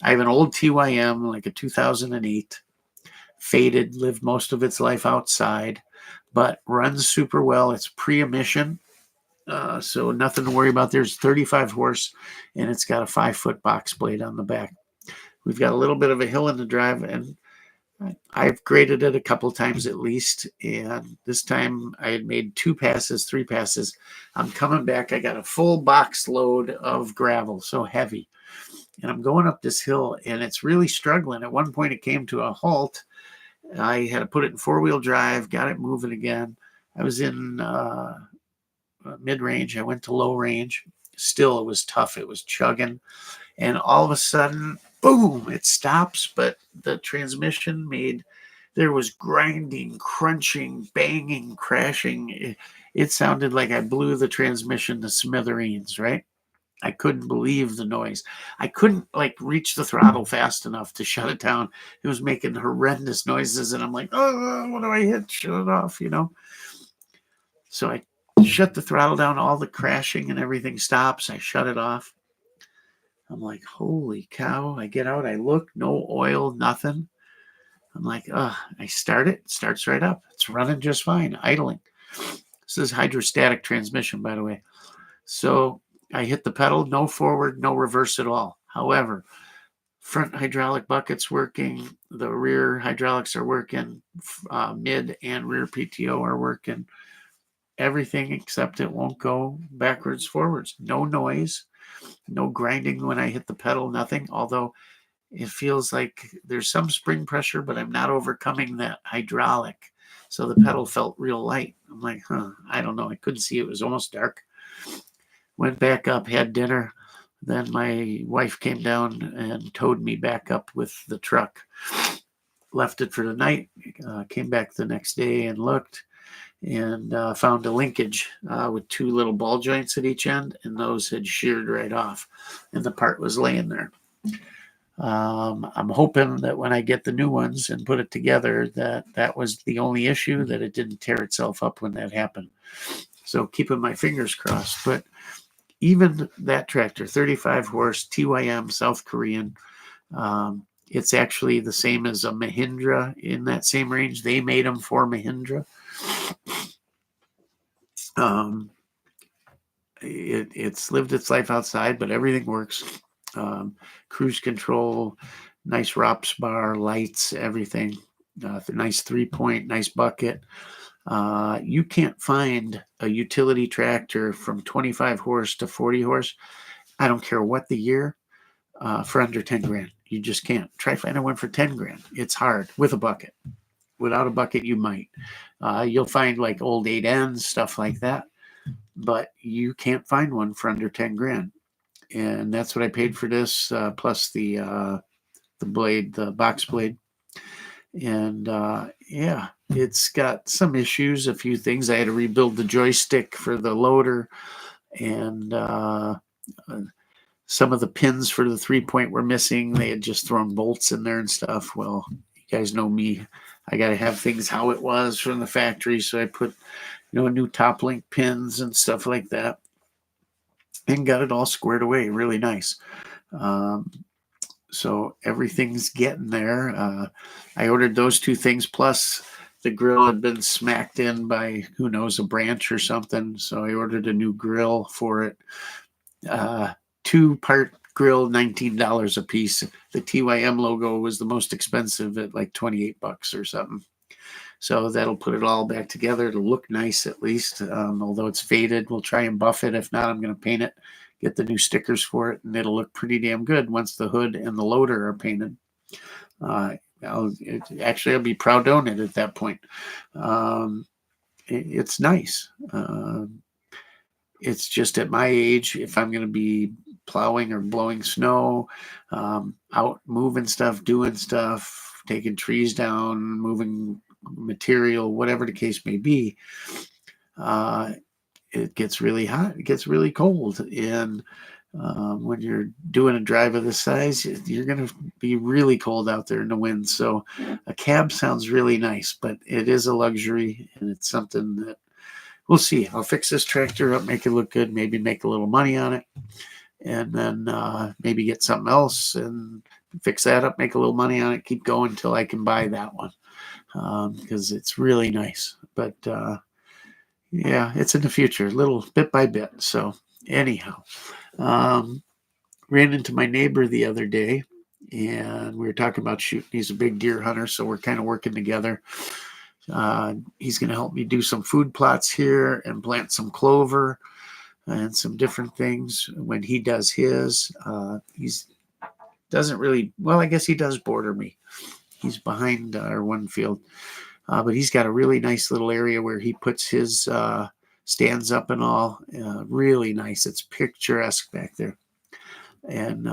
I have an old TYM, like a 2008, faded, lived most of its life outside, but runs super well. It's pre-emission, so nothing to worry about. There's 35 horse, and it's got a 5-foot box blade on the back. We've got a little bit of a hill in the drive, and I've graded it a couple times at least, and this time I had made 2 passes, 3 passes. I'm coming back. I got a full box load of gravel, so heavy, and I'm going up this hill, and it's really struggling. At one point, it came to a halt. I had to put it in 4-wheel drive, got it moving again. I was in mid-range. I went to low range. Still, it was tough. It was chugging. And all of a sudden, boom, it stops. But the transmission there was grinding, crunching, banging, crashing. It sounded like I blew the transmission to smithereens, right? I couldn't believe the noise. I couldn't like reach the throttle fast enough to shut it down. It was making horrendous noises, and I'm like, oh, what do I hit? Shut it off, So I shut the throttle down. All the crashing and everything stops. I shut it off. I'm like, holy cow. I get out. I look, no oil, nothing. I'm like, I start it. It starts right up. It's running just fine, idling. This is hydrostatic transmission, by the way. So I hit the pedal, no forward, no reverse at all. However, front hydraulic bucket's working. The rear hydraulics are working. Mid and rear PTO are working. Everything except it won't go backwards, forwards. No noise, no grinding when I hit the pedal, nothing. Although it feels like there's some spring pressure, but I'm not overcoming that hydraulic. So the pedal felt real light. I'm like, I don't know. I couldn't see. It was almost dark. Went back up, had dinner. Then my wife came down and towed me back up with the truck. Left it for the night. Came back the next day and looked and found a linkage with two little ball joints at each end, and those had sheared right off, and the part was laying there. I'm hoping that when I get the new ones and put it together, that was the only issue, that it didn't tear itself up when that happened. So keeping my fingers crossed. But even that tractor, 35 horse, TYM, South Korean, it's actually the same as a Mahindra in that same range. They made them for Mahindra. It's lived its life outside, but everything works. Cruise control, nice ROPS bar, lights, everything. Nice 3-point, nice bucket. You can't find a utility tractor from 25 horse to 40 horse. I don't care what the year, for under 10 grand. You just can't. Try finding one for 10 grand. It's hard with a bucket. Without a bucket, you might. You'll find like old 8Ns, stuff like that. But you can't find one for under 10 grand. And that's what I paid for this, plus the blade, the box blade. And yeah, it's got some issues, a few things. I had to rebuild the joystick for the loader, and some of the pins for the 3-point were missing. They had just thrown bolts in there and stuff. Well, you guys know me. I got to have things how it was from the factory. So I put, new top link pins and stuff like that, and got it all squared away. Really nice. So everything's getting there. I ordered those two things, plus the grill had been smacked in by, who knows, a branch or something. So I ordered a new grill for it. 2-part grill, $19 a piece. The TYM logo was the most expensive at like $28 or something. So that'll put it all back together. It'll look nice at least, although it's faded. We'll try and buff it. If not, I'm going to paint it, get the new stickers for it, and it'll look pretty damn good once the hood and the loader are painted. I'll be proud to own it at that point. It's nice. It's just at my age, if I'm going to be plowing or blowing snow, out moving stuff, doing stuff, taking trees down, moving material, whatever the case may be, it gets really hot. It gets really cold. And when you're doing a drive of this size, you're going to be really cold out there in the wind. So a cab sounds really nice, but it is a luxury, and it's something that we'll see. I'll fix this tractor up, make it look good, maybe make a little money on it, and then maybe get something else and fix that up, make a little money on it, keep going until I can buy that one, because it's really nice. But yeah, it's in the future, little bit by bit. So anyhow, ran into my neighbor the other day, and we were talking about shooting. He's a big deer hunter, so we're kind of working together. He's going to help me do some food plots here and plant some clover and some different things. When he does his, doesn't really, well, I guess he does border me. He's behind our one field, but he's got a really nice little area where he puts his stands up and all. Really nice. It's picturesque back there. And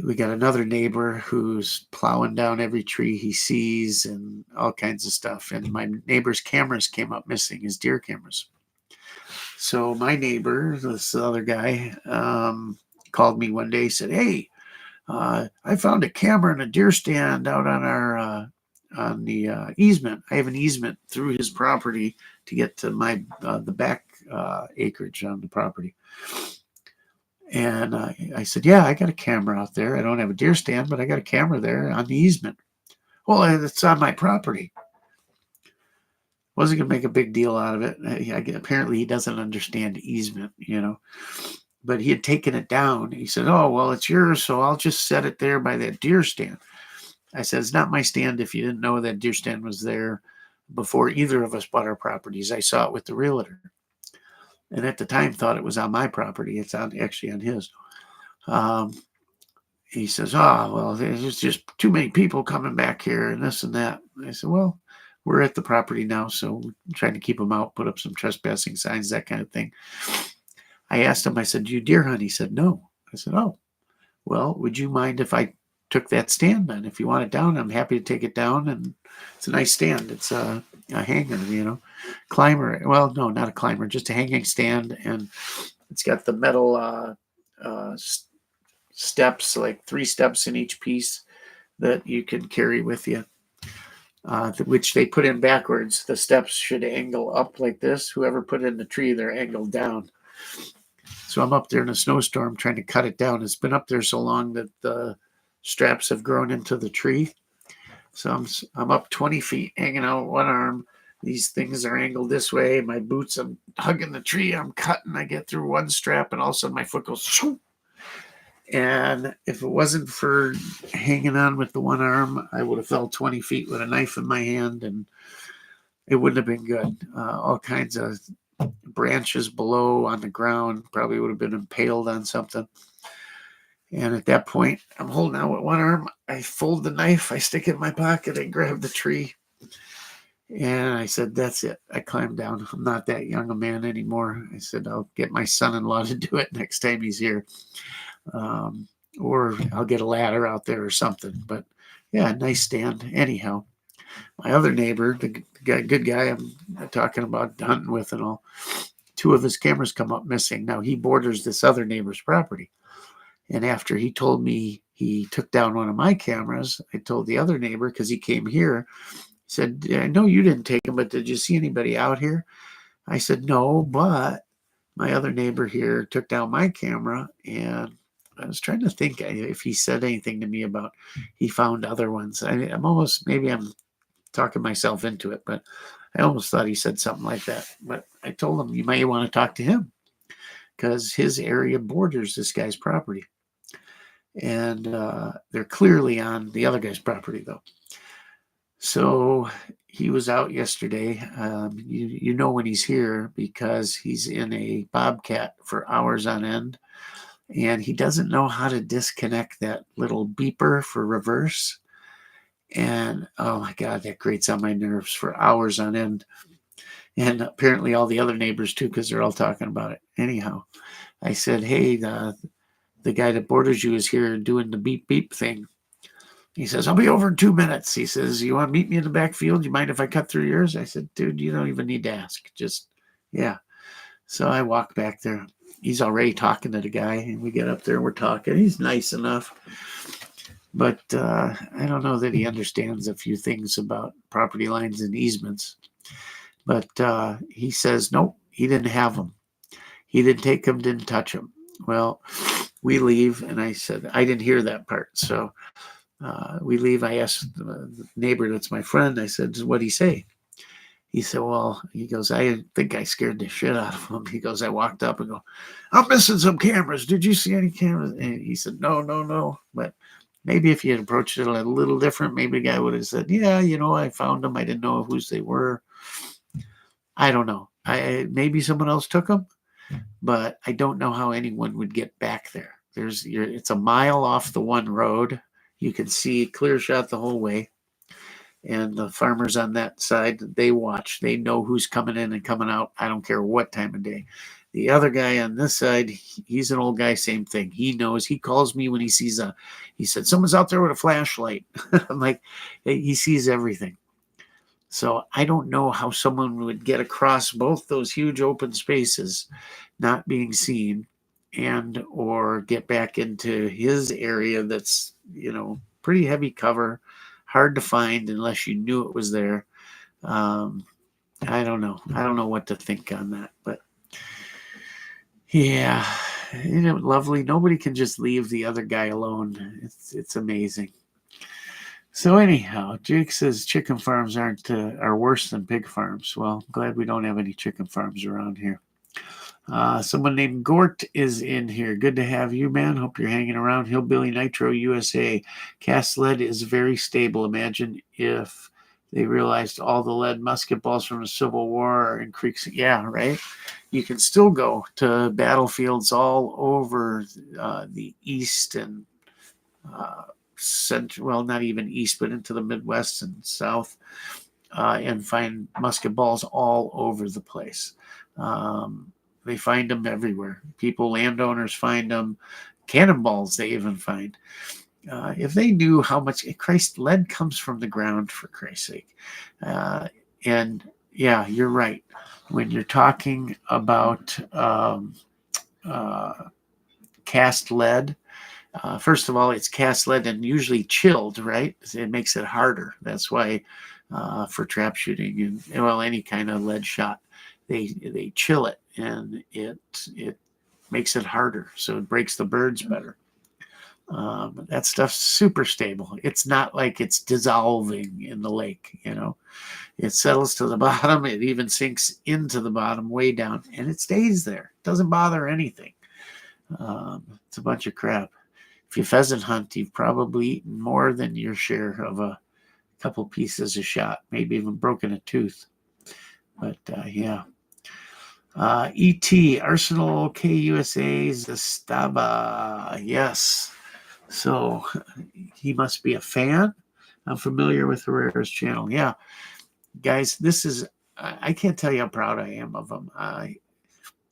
we got another neighbor who's plowing down every tree he sees and all kinds of stuff. And my neighbor's cameras came up missing, his deer cameras. So my neighbor, this other guy, called me one day, said, "Hey, I found a camera and a deer stand out on our on the easement. I have an easement through his property to get to my the back acreage on the property." And I said, "Yeah, I got a camera out there. I don't have a deer stand, but I got a camera there on the easement." "Well, it's on my property." Wasn't going to make a big deal out of it. Apparently, he doesn't understand easement, But he had taken it down. He said, "Oh, well, it's yours, so I'll just set it there by that deer stand." I said, "It's not my stand if you didn't know that deer stand was there before either of us bought our properties. I saw it with the realtor. And at the time thought it was on my property. It's actually on his." He says, "Oh, well, there's just too many people coming back here and this and that." I said, "Well, we're at the property now, so we're trying to keep them out, put up some trespassing signs, that kind of thing." I asked him, I said, "Do you deer hunt?" He said, "No." I said, "Oh, well, would you mind if I took that stand then? If you want it down, I'm happy to take it down." And it's a nice stand. It's a hanger, climber. Well, no, not a climber, just a hanging stand. And it's got the metal steps, like 3 steps in each piece that you can carry with you, which they put in backwards. The steps should angle up like this. Whoever put it in the tree, they're angled down. So I'm up there in a snowstorm trying to cut it down. It's been up there so long that the straps have grown into the tree. So I'm up 20 feet hanging out one arm. These things are angled this way. My boots, I'm hugging the tree. I'm cutting. I get through one strap, and all of a sudden my foot goes shoo. And if it wasn't for hanging on with the one arm, I would have fell 20 feet with a knife in my hand, and it wouldn't have been good. All kinds of branches below on the ground, probably would have been impaled on something. And at that point, I'm holding out with one arm. I fold the knife. I stick it in my pocket. I grab the tree. And I said, "That's it." I climbed down. I'm not that young a man anymore. I said, "I'll get my son-in-law to do it next time he's here. Or I'll get a ladder out there or something." But yeah, nice stand. Anyhow, my other neighbor, the good guy I'm talking about hunting with and all, 2 of his cameras come up missing. Now he borders this other neighbor's property. And after he told me he took down one of my cameras, I told the other neighbor, because he came here, he said, "I know you didn't take them, but did you see anybody out here?" I said, "No, but my other neighbor here took down my camera." And I was trying to think if he said anything to me about he found other ones. Maybe I'm talking myself into it, but I almost thought he said something like that. But I told him, "You may want to talk to him because his area borders this guy's property." And they're clearly on the other guy's property, though. So he was out yesterday. You know when he's here because he's in a bobcat for hours on end. And he doesn't know how to disconnect that little beeper for reverse. And oh my God, that grates on my nerves for hours on end. And apparently all the other neighbors too, because they're all talking about it. Anyhow, I said, "Hey, the guy that borders you is here doing the beep beep thing." He says, "I'll be over in 2 minutes." He says, "You want to meet me in the backfield? You mind if I cut through yours?" I said, "Dude, you don't even need to ask. Just, yeah." So I walk back there. He's already talking to the guy, and we get up there and we're talking. He's nice enough. But I don't know that he understands a few things about property lines and easements. But he says, nope, he didn't have them. He didn't take them, didn't touch them. Well, we leave, and I said, I didn't hear that part. So we leave. I asked the neighbor that's my friend, I said, "What'd he say?" He said, "Well," he goes, "I think I scared the shit out of him." He goes, "I walked up and go, 'I'm missing some cameras. Did you see any cameras?' And he said, no. But maybe if you had approached it a little different, maybe the guy would have said, 'Yeah, I found them. I didn't know whose they were.' I don't know. Maybe someone else took them, but I don't know how anyone would get back there. It's a mile off the one road. You can see clear shot the whole way. And the farmers on that side, they watch. They know who's coming in and coming out. I don't care what time of day. The other guy on this side, he's an old guy, same thing. He knows. He calls me when he sees he said, someone's out there with a flashlight. I'm like, hey, he sees everything. So I don't know how someone would get across both those huge open spaces not being seen and or get back into his area that's, pretty heavy cover, hard to find unless you knew it was there. I don't know. I don't know what to think on that, but yeah, isn't it lovely? Nobody can just leave the other guy alone. It's amazing. So anyhow, Jake says chicken farms are worse than pig farms. Well, I'm glad we don't have any chicken farms around here. Someone named Gort is in here. Good to have you, man. Hope you're hanging around. Hillbilly Nitro USA. Cast lead is very stable. Imagine if they realized all the lead musket balls from the Civil War are in creeks. Yeah, right. You can still go to battlefields all over the east and central, well, not even east, but into the Midwest and South, and find musket balls all over the place. They find them everywhere. People, landowners find them. Cannonballs they even find. If they knew how much lead comes from the ground, for Christ's sake. And yeah, you're right. When you're talking about cast lead, first of all, it's cast lead and usually chilled, right? It makes it harder. That's why for trap shooting and any kind of lead shot, they chill it and it makes it harder, so it breaks the birds better. That stuff's super stable. It's not like it's dissolving in the lake, It settles to the bottom. It even sinks into the bottom way down, and it stays there. It doesn't bother anything. It's a bunch of crap. If you pheasant hunt, you've probably eaten more than your share of a couple pieces of shot, maybe even broken a tooth. But yeah. ET, Arsenal KUSA Zastaba. Yes. So he must be a fan. I'm familiar with Herrera's channel. Yeah. Guys, I can't tell you how proud I am of him.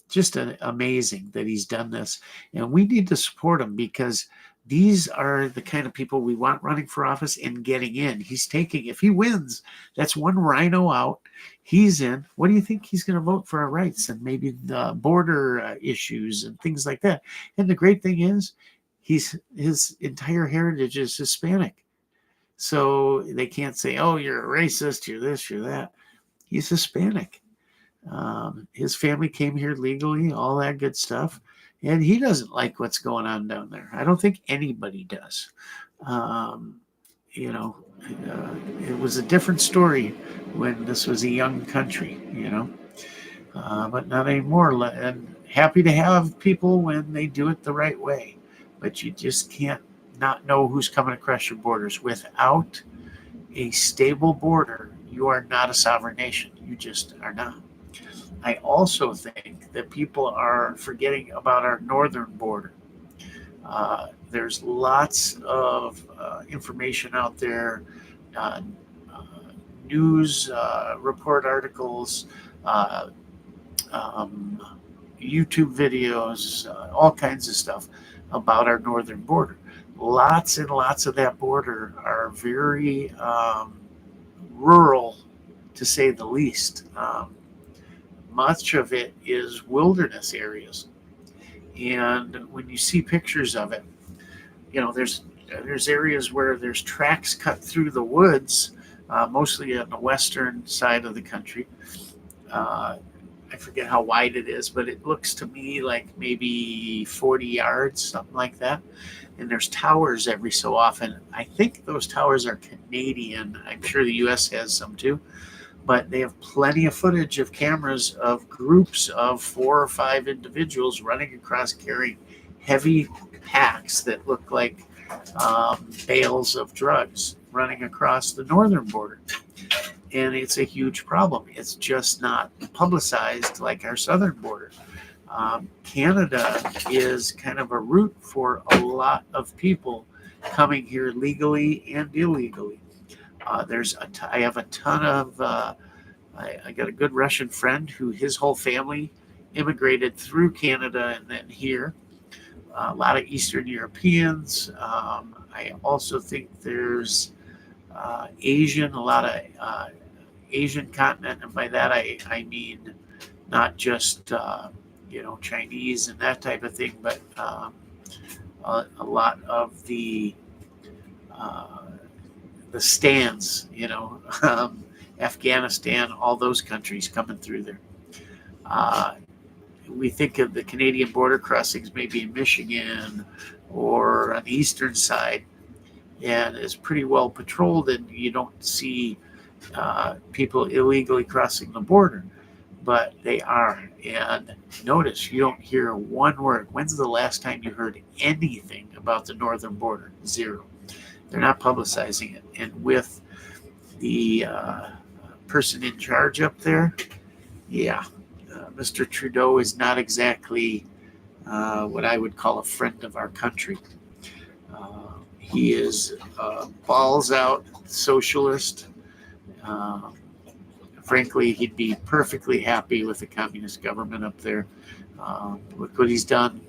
Just amazing that he's done this. And we need to support him because these are the kind of people we want running for office and getting in. If he wins, that's one rhino out. He's in. What do you think he's going to vote for our rights and maybe the border issues and things like that? And the great thing is, his entire heritage is Hispanic. So they can't say, oh, you're a racist, you're this, you're that. He's Hispanic. His family came here legally, all that good stuff. And he doesn't like what's going on down there. I don't think anybody does. It was a different story when this was a young country, but not anymore. And happy to have people when they do it the right way. But you just can't not know who's coming across your borders. Without a stable border, you are not a sovereign nation. You just are not. I also think that people are forgetting about our northern border. There's lots of information out there, news report articles, YouTube videos, all kinds of stuff about our northern border. Lots and lots of that border are very rural, to say the least. Much of it is wilderness areas. And when you see pictures of it, there's areas where there's tracks cut through the woods, mostly on the western side of the country. I forget how wide it is, but it looks to me like maybe 40 yards, something like that. And there's towers every so often. I think those towers are Canadian. I'm sure the U.S. has some too. But they have plenty of footage of cameras of groups of 4 or 5 individuals running across carrying heavy packs that look like bales of drugs running across the northern border. And it's a huge problem. It's just not publicized like our southern border. Canada is kind of a route for a lot of people coming here legally and illegally. I have a ton of, I got a good Russian friend who his whole family immigrated through Canada and then here. A lot of Eastern Europeans. I also think there's Asian, a lot of Asian continent, and by that I mean not just Chinese and that type of thing, but a lot of the stands, Afghanistan, all those countries coming through there. We think of the Canadian border crossings maybe in Michigan or on the eastern side, and it's pretty well patrolled, and you don't see people illegally crossing the border, but they are. And notice you don't hear one word. When's the last time you heard anything about the northern border? Zero. They're not publicizing it. And with the person in charge up there, yeah, Mr. Trudeau is not exactly what I would call a friend of our country. He is balls out socialist. Frankly, he'd be perfectly happy with the communist government up there. Look what he's done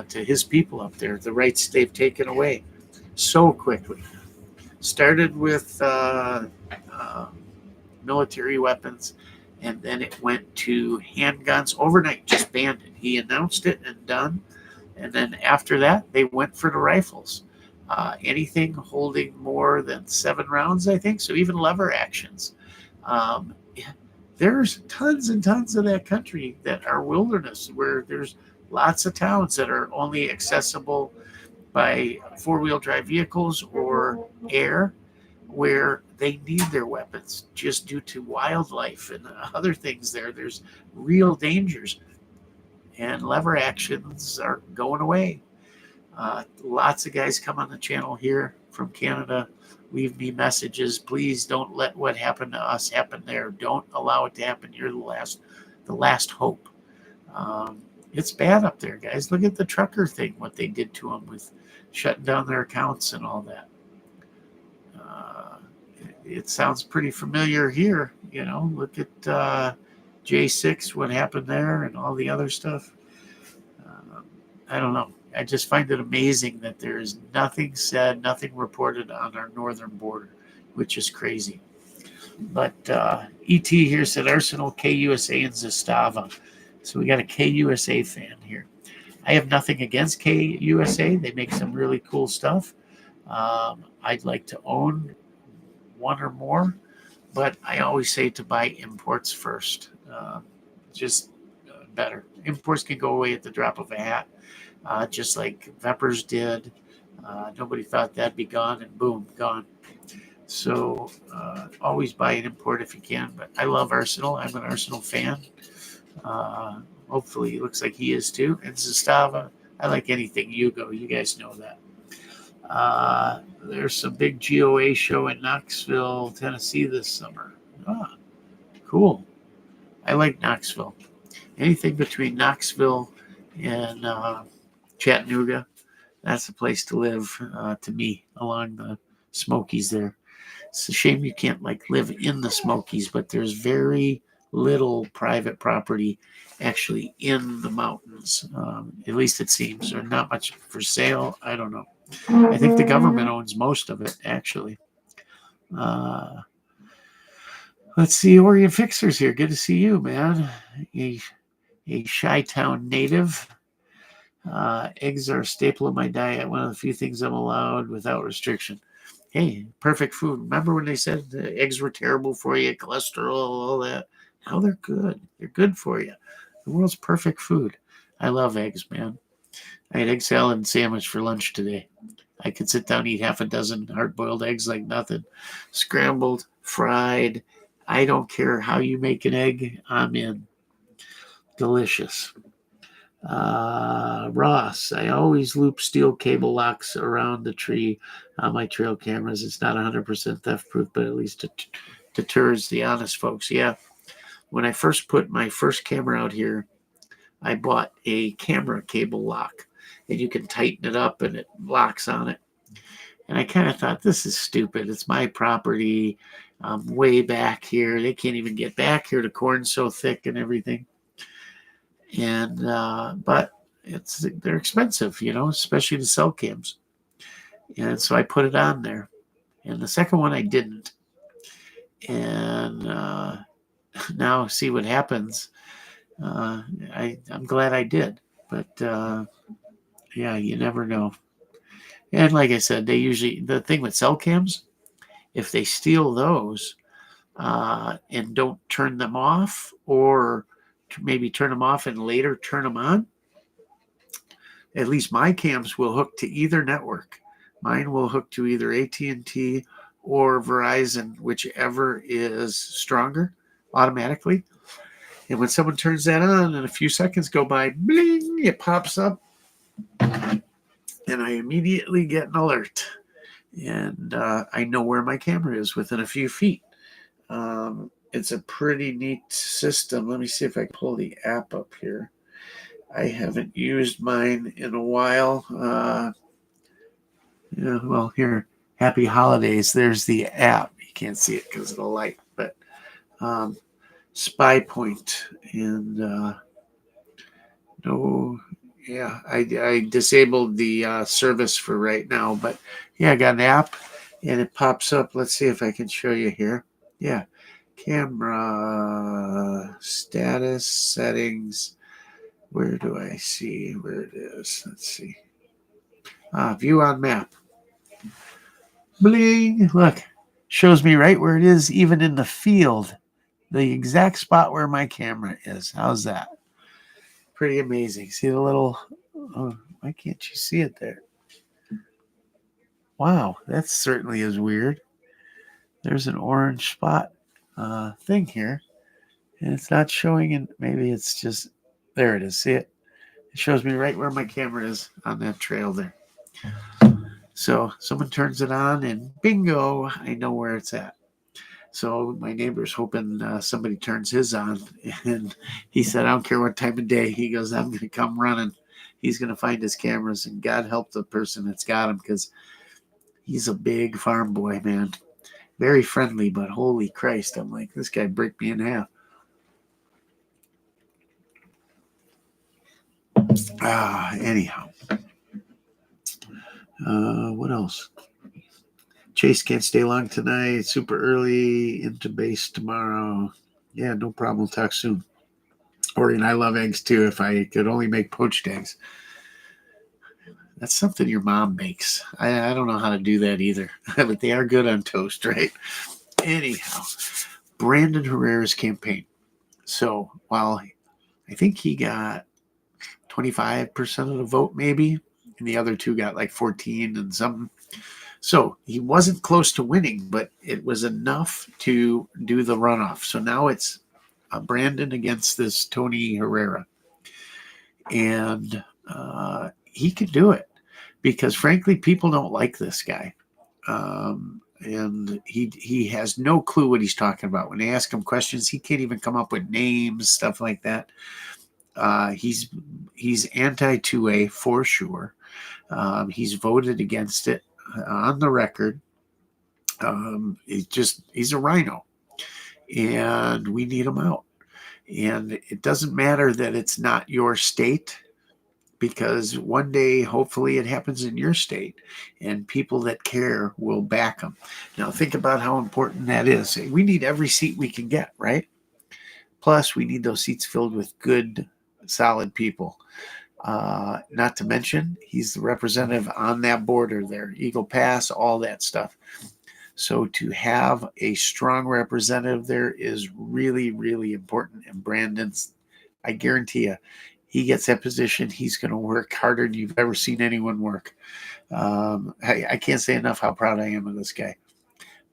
to his people up there, the rights they've taken away so quickly. Started with military weapons, and then it went to handguns overnight, just banned it. He announced it and done. And then after that, they went for the rifles. Anything holding more than 7 rounds, I think. So even lever actions. There's tons and tons of that country that are wilderness, where there's lots of towns that are only accessible by 4-wheel drive vehicles or air, where they need their weapons just due to wildlife and other things there. There's real dangers, and lever actions are going away. Lots of guys come on the channel here from Canada, leave me messages. Please don't let what happened to us happen there. Don't allow it to happen. You're the last hope. It's bad up there, guys. Look at the trucker thing, what they did to them with shutting down their accounts and all that. It sounds pretty familiar here. Look at J6, what happened there, and all the other stuff. I don't know. I just find it amazing that there is nothing said, nothing reported on our northern border, which is crazy. But ET here said Arsenal, KUSA, and Zastava. So we got a KUSA fan here. I have nothing against KUSA. They make some really cool stuff. I'd like to own one or more, but I always say to buy imports first. Just better. Imports can go away at the drop of a hat. Just like Vepers did. Nobody thought that'd be gone, and boom, gone. So always buy an import if you can. But I love Arsenal. I'm an Arsenal fan. Hopefully, it looks like he is too. And Zastava, I like anything Yugo. You guys know that. There's some big GOA show in Knoxville, Tennessee this summer. Cool. I like Knoxville. Anything between Knoxville and Chattanooga, that's the place to live to me, along the Smokies there. It's a shame you can't live in the Smokies, but there's very little private property actually in the mountains. At least it seems. Or not much for sale. I don't know. I think the government owns most of it, actually. Let's see, Orient Fixer's here. Good to see you, man. A Chi-Town native. Eggs are a staple of my diet. One of the few things I'm allowed without restriction. Hey, perfect food. Remember when they said the eggs were terrible for you, cholesterol, all that? Now they're good. They're good for you. The world's perfect food. I love eggs, man. I had egg salad and sandwich for lunch today. I could sit down and eat half a dozen hard-boiled eggs like nothing. Scrambled, fried. I don't care how you make an egg. I'm in. Delicious. Ross, I always loop steel cable locks around the tree on my trail cameras. It's not 100% theft proof, but at least it deters the honest folks. Yeah. When I first put my first camera out here, I bought a camera cable lock, and you can tighten it up and it locks on it. And I kind of thought, this is stupid. It's my property. I'm way back here. They can't even get back here. The corn's so thick and everything. And but they're expensive, especially the cell cams. And so I put it on there. And the second one I didn't. And now see what happens. I'm glad I did. But yeah, you never know. And like I said, the thing with cell cams, if they steal those and don't turn them off, or maybe turn them off and later turn them on, at least my cams will hook to either network. Mine will hook to either AT&T or Verizon, whichever is stronger, automatically. And when someone turns that on and a few seconds go by, bling, it pops up, and I immediately get an alert. And I know where my camera is within a few feet. It's a pretty neat system. Let me see if I can pull the app up here. I haven't used mine in a while. Yeah, well, here, Happy Holidays. There's the app. You can't see it because of the light, but Spy Point. And no, yeah, I disabled the service for right now, but yeah, I got an app and it pops up. Let's see if I can show you here. Yeah, camera status settings. Where do I see where it is? Let's see. View on map. Bling! Look, shows me right where it is, even in the field, the exact spot where my camera is. How's that? Pretty amazing. See the little, oh, why can't you see it there? Wow, that certainly is weird. There's an orange spot thing here, and it's not showing, and maybe it's just, there it is. See it? It shows me right where my camera is on that trail there. So someone turns it on, and bingo, I know where it's at. So my neighbor's hoping somebody turns his on. And he said, I don't care what time of day. He goes, I'm going to come running. He's going to find his cameras, and God help the person that's got him, because he's a big farm boy, man. Very friendly, but holy Christ. I'm like, this guy break me in half. Anyhow. What else? Chase can't stay long tonight. Super early into base tomorrow. Yeah, no problem. Talk soon. Oregon, I love eggs too. If I could only make poached eggs. That's something your mom makes. I don't know how to do that either. But they are good on toast, right? Anyhow, Brandon Herrera's campaign. So while I think he got 25% of the vote, maybe, and the other two got like 14 and something. So he wasn't close to winning, but it was enough to do the runoff. So now it's Brandon against this Tony Herrera. And he could do it because, frankly, people don't like this guy. And he has no clue what he's talking about. When they ask him questions, he can't even come up with names, stuff like that. He's anti-2A for sure. He's voted against it on the record. He's a rhino, and we need him out. And it doesn't matter that it's not your state, because one day, hopefully, it happens in your state, and people that care will back them. Now, think about how important that is. We need every seat we can get, right? Plus, we need those seats filled with good, solid people. Not to mention, he's the representative on that border there, Eagle Pass, all that stuff. So to have a strong representative there is really, really important. And Brandon's, I guarantee you, he gets that position, he's going to work harder than you've ever seen anyone work. I can't say enough how proud I am of this guy.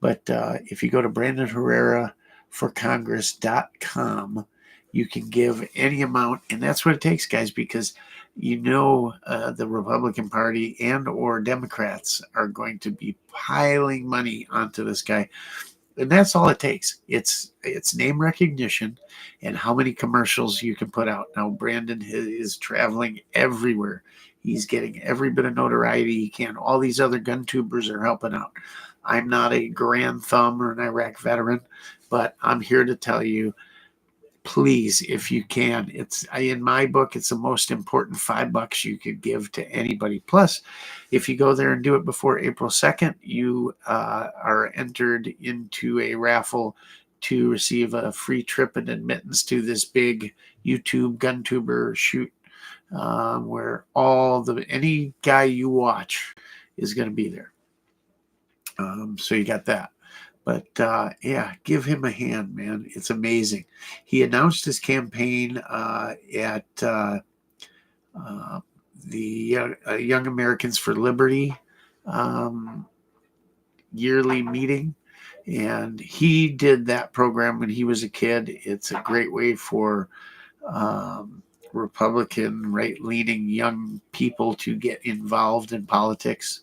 But if you go to BrandonHerreraForCongress.com, you can give any amount, and that's what it takes, guys, because the Republican Party and or Democrats are going to be piling money onto this guy. And that's all it takes. It's name recognition and how many commercials you can put out. Now, Brandon is traveling everywhere. He's getting every bit of notoriety he can. All these other gun tubers are helping out. I'm not a Grand Thumb or an Iraq veteran, but I'm here to tell you, please, if you can, it's in my book, it's the most important $5 you could give to anybody. Plus, if you go there and do it before April 2nd, you are entered into a raffle to receive a free trip and admittance to this big YouTube gun tuber shoot, where any guy you watch is going to be there. So you got that. But yeah, give him a hand, man. It's amazing. He announced his campaign at the Young Americans for Liberty yearly meeting. And he did that program when he was a kid. It's a great way for Republican, right-leaning young people to get involved in politics.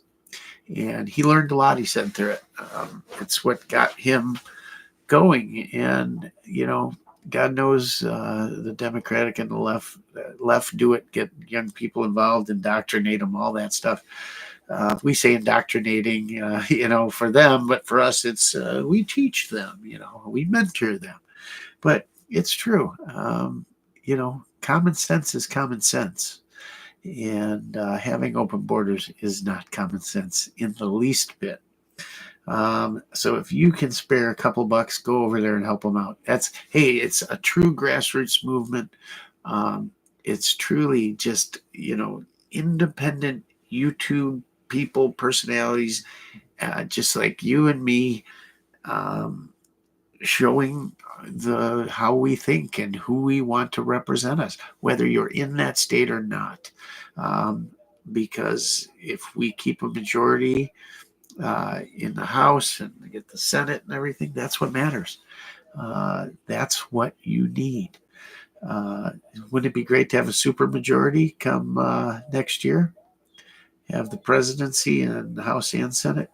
And he learned a lot, he said, through it. It's what got him going. And, God knows the Democratic and the left do it, get young people involved, indoctrinate them, all that stuff. We say indoctrinating, for them, but for us, it's we teach them, we mentor them. But it's true. Common sense is common sense. And having open borders is not common sense in the least bit. So if you can spare a couple bucks, go over there and help them out. It's a true grassroots movement. It's truly just, independent YouTube people, personalities, just like you and me, showing how we think and who we want to represent us, whether you're in that state or not. Because if we keep a majority in the House and get the Senate and everything, that's what matters. That's what you need. Wouldn't it be great to have a super majority come next year? Have the presidency and the House and Senate?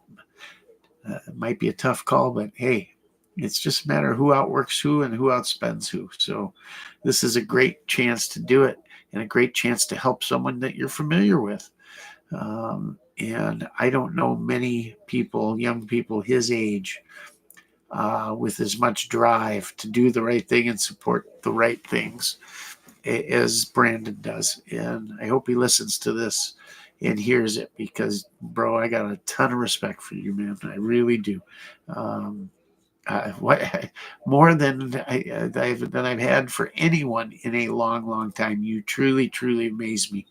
It might be a tough call, but hey, it's just a matter of who outworks who and who outspends who. So this is a great chance to do it, and a great chance to help someone that you're familiar with. And I don't know many people, young people his age, with as much drive to do the right thing and support the right things as Brandon does. And I hope he listens to this and hears it, because, bro, I got a ton of respect for you, man. I really do. More than I've had for anyone in a long, long time. You truly, truly amaze me.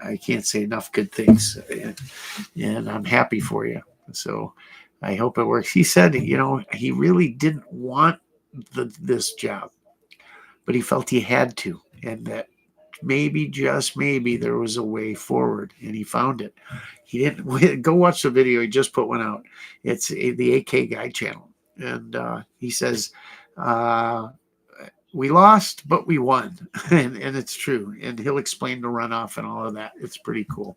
I can't say enough good things, and I'm happy for you. So I hope it works. He said, he really didn't want this job, but he felt he had to, and that maybe, just maybe, there was a way forward, and he found it. He didn't go watch the video. He just put one out. It's the AK Guy channel, and he says, we lost, but we won. and it's true. And he'll explain the runoff and all of that. It's pretty cool.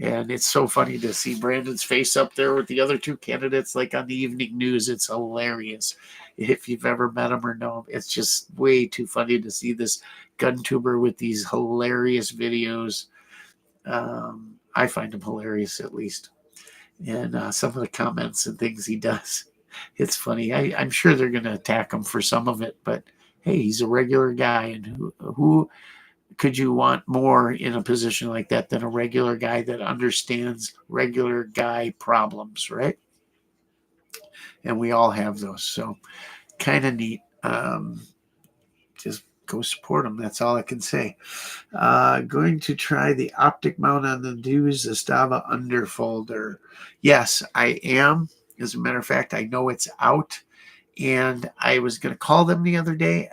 And it's so funny to see Brandon's face up there with the other two candidates, like on the evening news. It's hilarious. If you've ever met him or know him, it's just way too funny to see this gun tuber with these hilarious videos. I find him hilarious, at least. And some of the comments and things he does, it's funny. I'm sure they're going to attack him for some of it, but hey, he's a regular guy, and who could you want more in a position like that than a regular guy that understands regular guy problems, right? And we all have those, so kind of neat. Just go support him. That's all I can say. Going to try the OPTIC mount on the new Zastava underfolder. Yes, I am. As a matter of fact, I know it's out. And I was going to call them the other day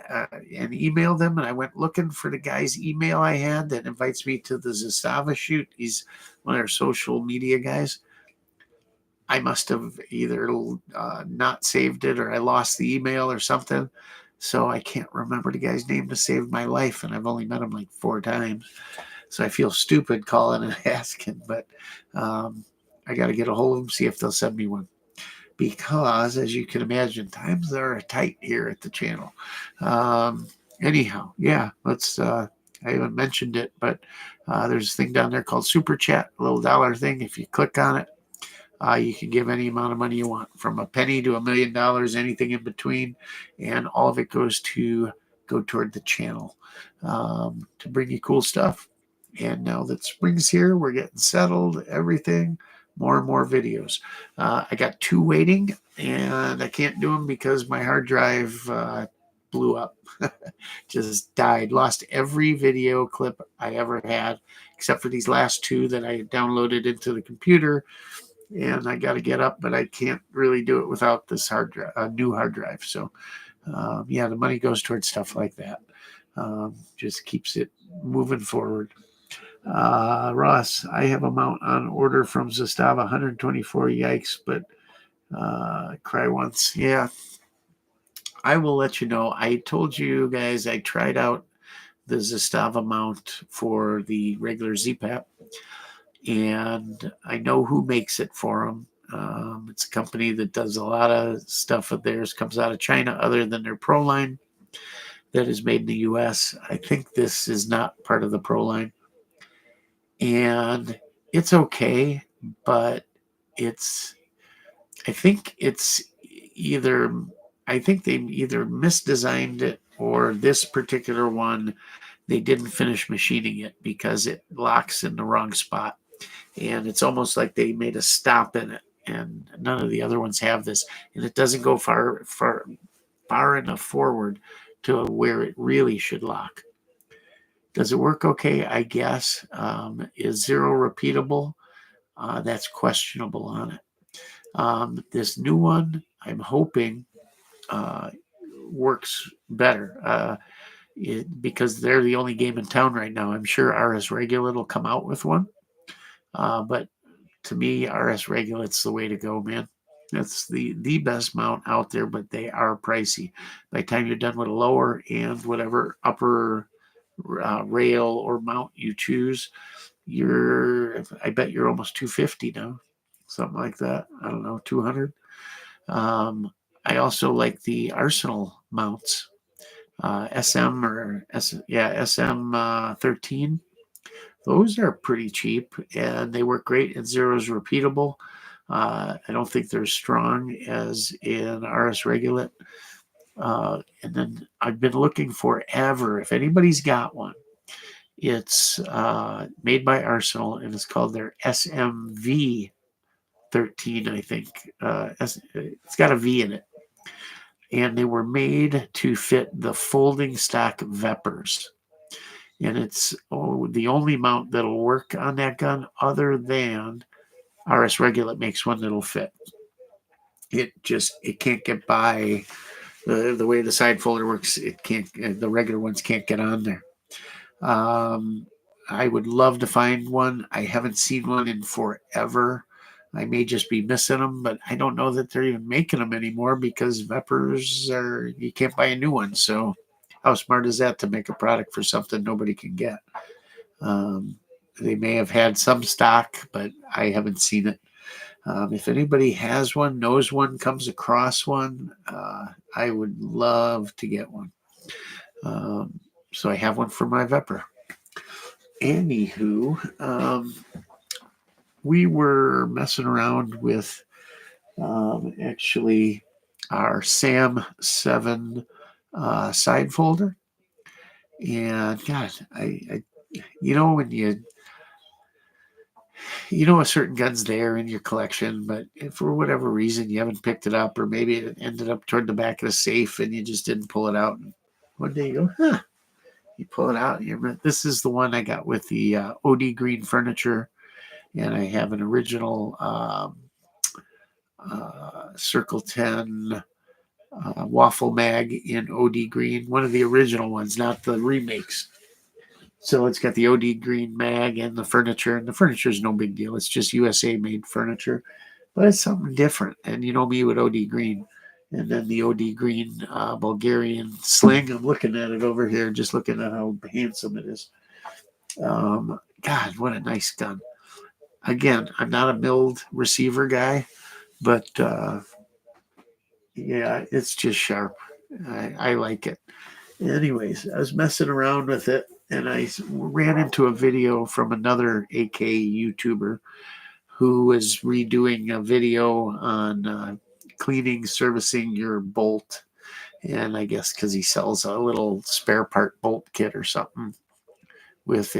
and email them. And I went looking for the guy's email I had that invites me to the Zastava shoot. He's one of their social media guys. I must have either not saved it, or I lost the email or something. So I can't remember the guy's name to save my life. And I've only met him like 4 times. So I feel stupid calling and asking. But I got to get a hold of them, see if they'll send me one. Because, as you can imagine, times are tight here at the channel. Anyhow, yeah, let's, I haven't mentioned it, but there's a thing down there called Super Chat, a little dollar thing. If you click on it, You can give any amount of money you want, from a penny to $1 million, anything in between, and all of it goes toward the channel to bring you cool stuff. And now that spring's here, we're getting settled, everything, more and more videos. I got 2 waiting, and I can't do them because my hard drive blew up. Just died. Lost every video clip I ever had, except for these last 2 that I downloaded into the computer. And I got to get up, but I can't really do it without this new hard drive. So, yeah, the money goes towards stuff like that. Just keeps it moving forward. Ross, I have a mount on order from Zastava, 124. Yikes, but cry once. Yeah, I will let you know. I told you guys I tried out the Zastava mount for the regular ZPAP, and I know who makes it for them. It's a company that does a lot of stuff of theirs, comes out of China, other than their Pro line that is made in the US. I think this is not part of the Pro line. And it's okay, but I think they either misdesigned it, or this particular one, they didn't finish machining it because it locks in the wrong spot. And it's almost like they made a stop in it, and none of the other ones have this. And it doesn't go far enough forward to where it really should lock. Does it work okay? I guess. Is 0 repeatable? That's questionable on it. This new one, I'm hoping, works better because they're the only game in town right now. I'm sure RS Regulate will come out with one. But to me, RS Regulate's the way to go, man. That's the best mount out there, but they are pricey. By the time you're done with a lower and whatever upper rail or mount you choose, I bet you're almost $250 now, something like that. I don't know, $200. I also like the Arsenal mounts, SM 13. Those are pretty cheap, and they work great, and 0 is repeatable. I don't think they're as strong as in RS Regulate. And then I've been looking forever. If anybody's got one, it's made by Arsenal, and it's called their SMV 13, I think. It's got a V in it. And they were made to fit the folding stock Vepers. And it's the only mount that'll work on that gun, other than RS Regulate makes one that'll fit. It can't get by the way the side folder works. It can't. The regular ones can't get on there. I would love to find one. I haven't seen one in forever. I may just be missing them, but I don't know that they're even making them anymore, because Vepers you can't buy a new one. So how smart is that to make a product for something nobody can get? They may have had some stock, but I haven't seen it. If anybody has one, knows one, comes across one, I would love to get one. So I have one for my Vepr. Anywho, we were messing around with actually our SAM 7 side folder. And God, I when a certain gun's there in your collection, but if for whatever reason you haven't picked it up, or maybe it ended up toward the back of the safe and you just didn't pull it out. And one day you go, you pull it out. This is the one I got with the OD green furniture, and I have an original Circle 10 waffle mag in OD green, one of the original ones, not the remakes. So it's got the OD green mag and the furniture, and the furniture is no big deal. It's just USA made furniture, but it's something different. And you know me with OD green, and then the OD green Bulgarian sling. I'm looking at it over here, just looking at how handsome it is. God, what a nice gun. Again, I'm not a milled receiver guy, but yeah, it's just sharp. I like it. Anyways, I was messing around with it, and I ran into a video from another AK YouTuber who was redoing a video on cleaning, servicing your bolt. And I guess because he sells a little spare part bolt kit or something with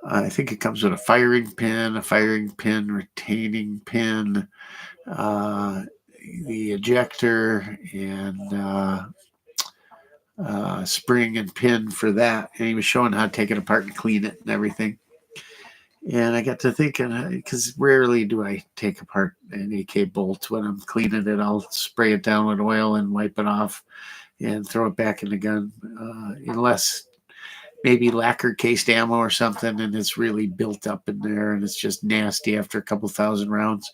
I think it comes with a firing pin, retaining pin, the ejector, and spring and pin for that. And he was showing how to take it apart and clean it and everything. And I got to thinking, because rarely do I take apart an AK bolt. When I'm cleaning it, I'll spray it down with oil and wipe it off and throw it back in the gun, unless maybe lacquer cased ammo or something, and it's really built up in there and it's just nasty after a couple thousand rounds.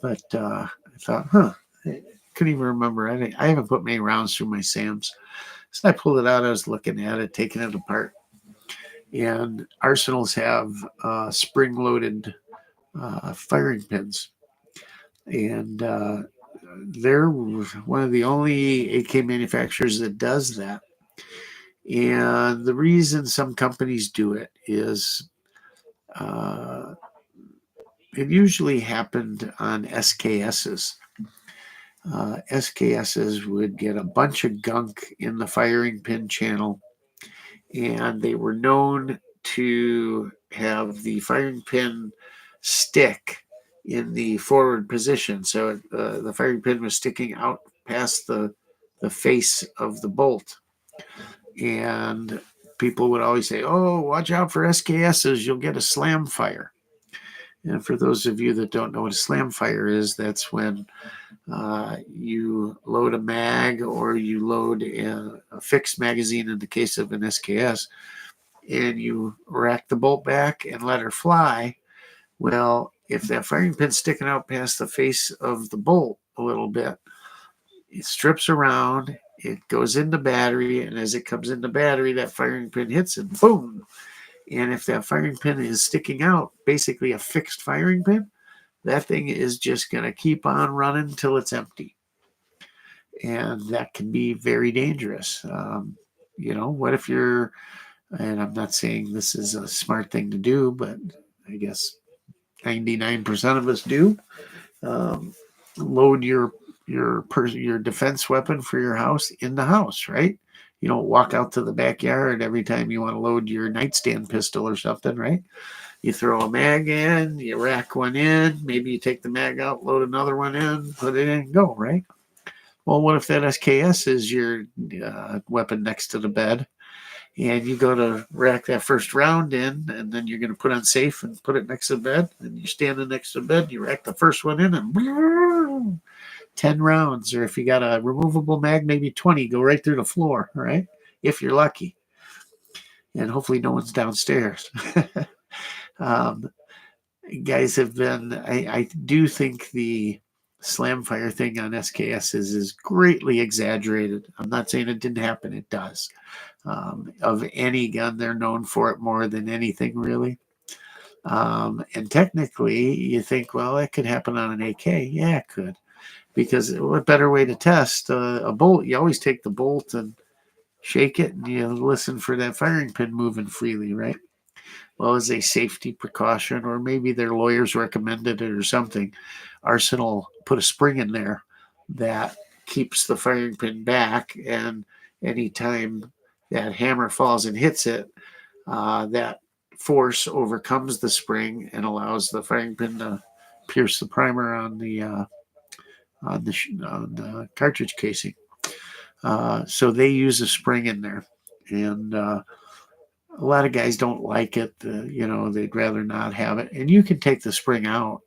But I thought, I couldn't even remember. I haven't put many rounds through my SAMs. So I pulled it out. I was looking at it, taking it apart. And arsenals have spring-loaded firing pins. And they're one of the only AK manufacturers that does that. And the reason some companies do it is it usually happened on SKSs. SKSs would get a bunch of gunk in the firing pin channel, and they were known to have the firing pin stick in the forward position. So the firing pin was sticking out past the face of the bolt. And people would always say, oh, watch out for SKSs, you'll get a slam fire. And for those of you that don't know what a slam fire is, that's when you load a mag or you load a fixed magazine in the case of an SKS, and you rack the bolt back and let her fly. Well, if that firing pin's sticking out past the face of the bolt a little bit, it strips around, it goes into battery, and as it comes into battery, that firing pin hits it, boom. And if that firing pin is sticking out, basically a fixed firing pin, that thing is just going to keep on running until it's empty. And that can be very dangerous. What if you're, and I'm not saying this is a smart thing to do, but I guess 99% of us do, load your defense weapon for your house in the house, right? You don't walk out to the backyard every time you want to load your nightstand pistol or something, right? You throw a mag in, you rack one in, maybe you take the mag out, load another one in, put it in, and go, right? Well, what if that SKS is your weapon next to the bed, and you go to rack that first round in, and then you're going to put on safe and put it next to the bed, and you're standing next to the bed, you rack the first one in, and 10 rounds, or if you got a removable mag, maybe 20 go right through the floor, right? If you're lucky. And hopefully no one's downstairs. Guys have been, I do think the slam fire thing on SKSs is greatly exaggerated. I'm not saying it didn't happen, it does. Of any gun, they're known for it more than anything, really. And technically, you think, well, that could happen on an AK. Yeah, it could. Because what better way to test a bolt? You always take the bolt and shake it, and you listen for that firing pin moving freely, right? Well, as a safety precaution, or maybe their lawyers recommended it or something, Arsenal put a spring in there that keeps the firing pin back, and anytime that hammer falls and hits it, that force overcomes the spring and allows the firing pin to pierce the primer on the cartridge casing. So they use a spring in there, and a lot of guys don't like it. They'd rather not have it. And you can take the spring out,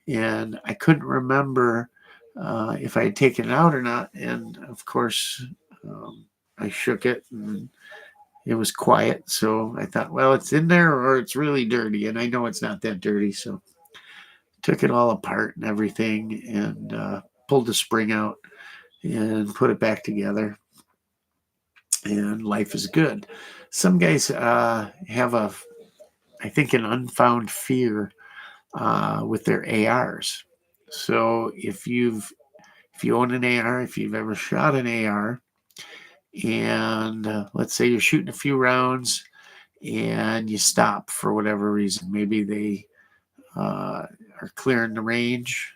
and I couldn't remember if I had taken it out or not. And of course, I shook it, and it was quiet. So I thought, well, it's in there or it's really dirty, and I know it's not that dirty. So took it all apart and everything, and pulled the spring out and put it back together, and life is good. Some guys have I think, an unfound fear with their ARs. So if you own an AR, if you've ever shot an AR, and let's say you're shooting a few rounds, and you stop for whatever reason. Maybe they are clearing the range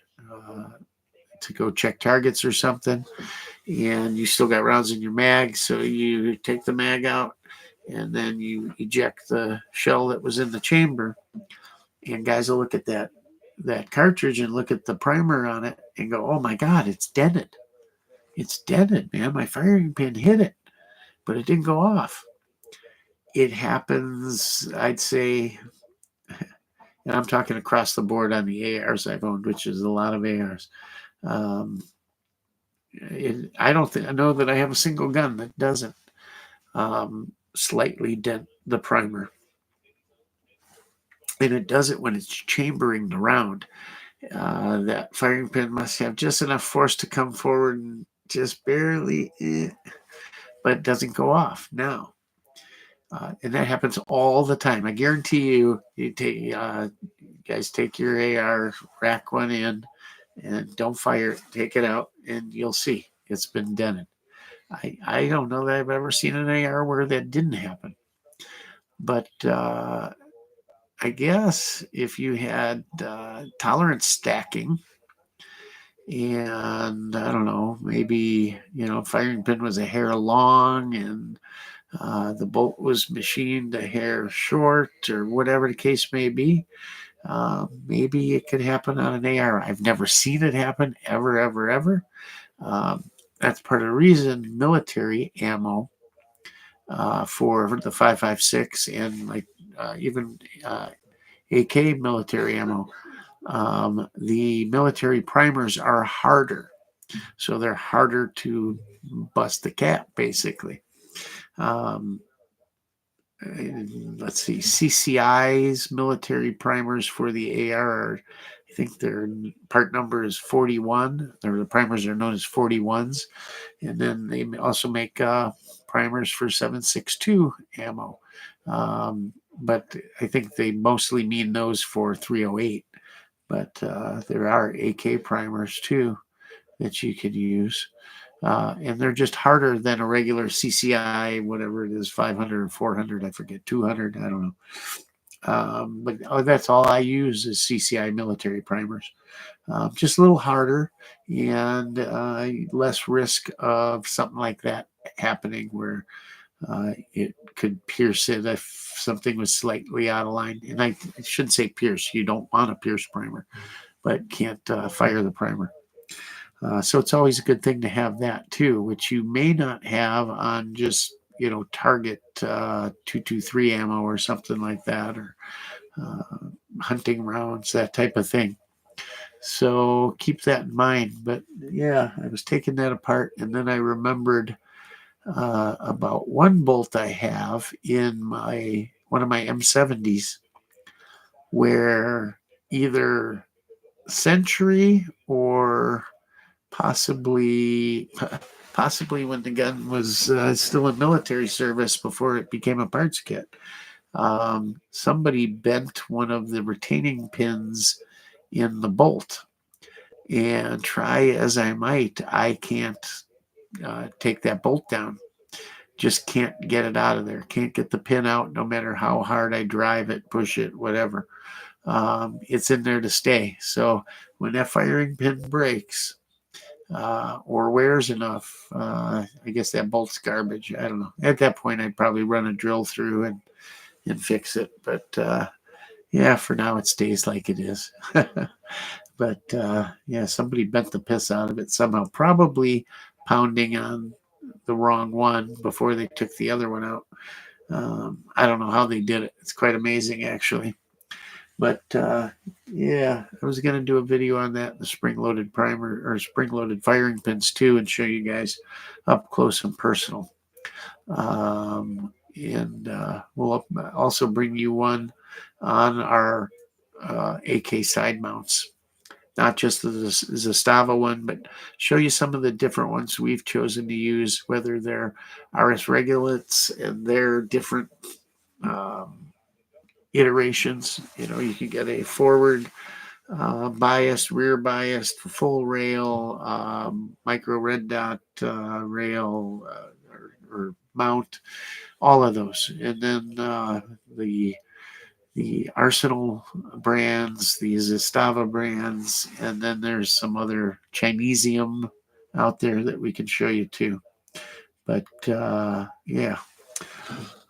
to go check targets or something, and you still got rounds in your mag, so you take the mag out and then you eject the shell that was in the chamber, and guys will look at that cartridge and look at the primer on it and go, oh my God, it's dented. It's dented, man. My firing pin hit it, but it didn't go off. It happens, I'd say, and I'm talking across the board on the ARs I've owned, which is a lot of ARs. I know that I have a single gun that doesn't slightly dent the primer. And it does it when it's chambering the round. That firing pin must have just enough force to come forward and just barely, but it doesn't go off now. And that happens all the time. I guarantee you guys take your AR, rack one in, and don't fire it. Take it out, and you'll see it's been dented. I don't know that I've ever seen an AR where that didn't happen. But I guess if you had tolerance stacking, and I don't know, maybe, firing pin was a hair long and the bolt was machined a hair short, or whatever the case may be, maybe it could happen on an AR. I've never seen it happen ever. That's part of the reason military ammo for the 5.56 and even AK military ammo, the military primers are harder, so they're harder to bust the cap, basically. Let's see, CCI's military primers for the AR are, I think their part number is 41. The primers are known as 41s. And then they also make primers for 7.62 ammo. But I think they mostly mean those for 308. But there are AK primers too that you could use. And they're just harder than a regular CCI, whatever it is, 500 or 400, I forget, 200, I don't know. But that's all I use is CCI military primers. Just a little harder and less risk of something like that happening where it could pierce it if something was slightly out of line. And I shouldn't say pierce. You don't want a pierce primer, but can't fire the primer. So it's always a good thing to have that too, which you may not have on just, target 223 ammo or something like that, or hunting rounds, that type of thing. So keep that in mind. But yeah, I was taking that apart, and then I remembered about one bolt I have in one of my M70s, where either Century or possibly when the gun was still in military service before it became a parts kit, somebody bent one of the retaining pins in the bolt, and try as I might, I can't take that bolt down. Just can't get it out of there. Can't get the pin out no matter how hard I drive it, push it, whatever. It's in there to stay. So when that firing pin breaks or wears enough, I guess that bolt's garbage. I don't know. At that point, I'd probably run a drill through and fix it. But yeah, for now it stays like it is. But yeah, somebody bent the piss out of it somehow, probably pounding on the wrong one before they took the other one out. I don't know how they did it. It's quite amazing, actually. But yeah, I was going to do a video on that, the spring-loaded primer or spring-loaded firing pins too, and show you guys up close and personal. And we'll also bring you one on our AK side mounts. Not just the Zastava one, but show you some of the different ones we've chosen to use, whether they're RS Regulates and their different iterations. You can get a forward biased, rear biased, full rail, micro red dot rail or mount, all of those. And then the Arsenal brands, the Zastava brands, and then there's some other Chinesium out there that we can show you too. But yeah,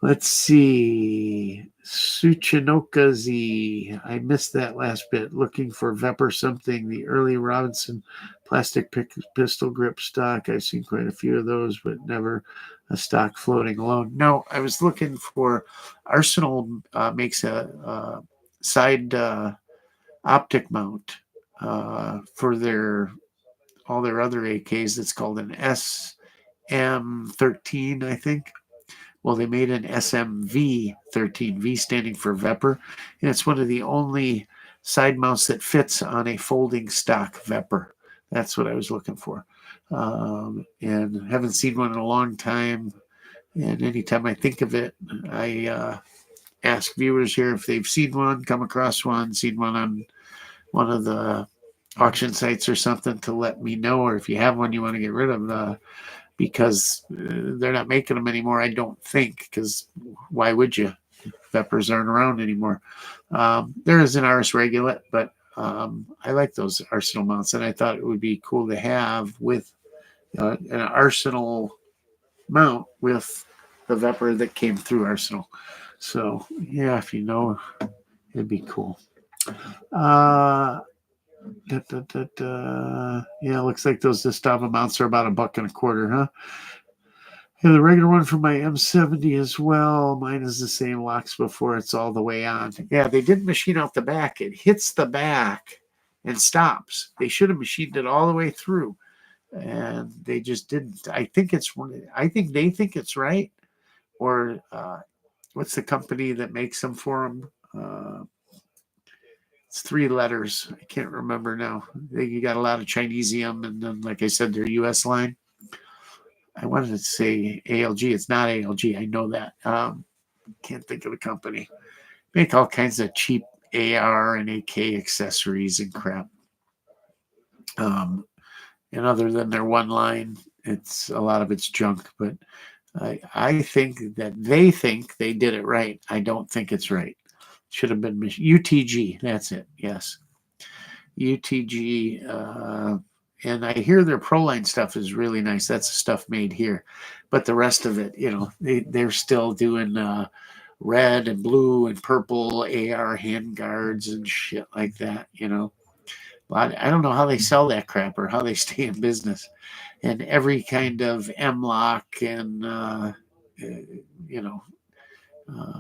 let's see. Suchinoka-Z. I missed that last bit. Looking for VEP or something. The early Robinson plastic pistol grip stock. I've seen quite a few of those, but never a stock floating alone. No, I was looking for Arsenal makes a side optic mount for all their other AKs. It's called an SM13, I think. Well, they made an SMV13, V standing for Vepr, and it's one of the only side mounts that fits on a folding stock Vepr. That's what I was looking for. And haven't seen one in a long time. And anytime I think of it, I ask viewers here if they've seen one, come across one, seen one on one of the auction sites or something to let me know, or if you have one you want to get rid of, because they're not making them anymore, I don't think, because why would you? Veprs aren't around anymore. There is an RS Regulate, but I like those Arsenal mounts, and I thought it would be cool to have with an Arsenal mount with the Vepr that came through Arsenal. So, yeah, if you know, it'd be cool. Yeah, looks like those Zastava mounts are about $1.25, huh? Yeah, the regular one for my M70 as well. Mine is the same locks before it's all the way on. Yeah, they didn't machine out the back. It hits the back and stops. They should have machined it all the way through, and they just didn't. I think they think it's right. Or what's the company that makes them for them? It's 3 letters. I can't remember now. You got a lot of Chinesium, and then, like I said, their U.S. line. I wanted to say ALG. It's not ALG. I know that. Can't think of the company. Make all kinds of cheap AR and AK accessories and crap. And other than their one line, it's a lot of it's junk. But I think that they think they did it right. I don't think it's right. Should have been UTG. That's it. Yes. UTG. And I hear their ProLine stuff is really nice. That's stuff made here. But the rest of it, they're still doing red and blue and purple AR handguards and shit like that, I don't know how they sell that crap or how they stay in business. And every kind of M-lock and,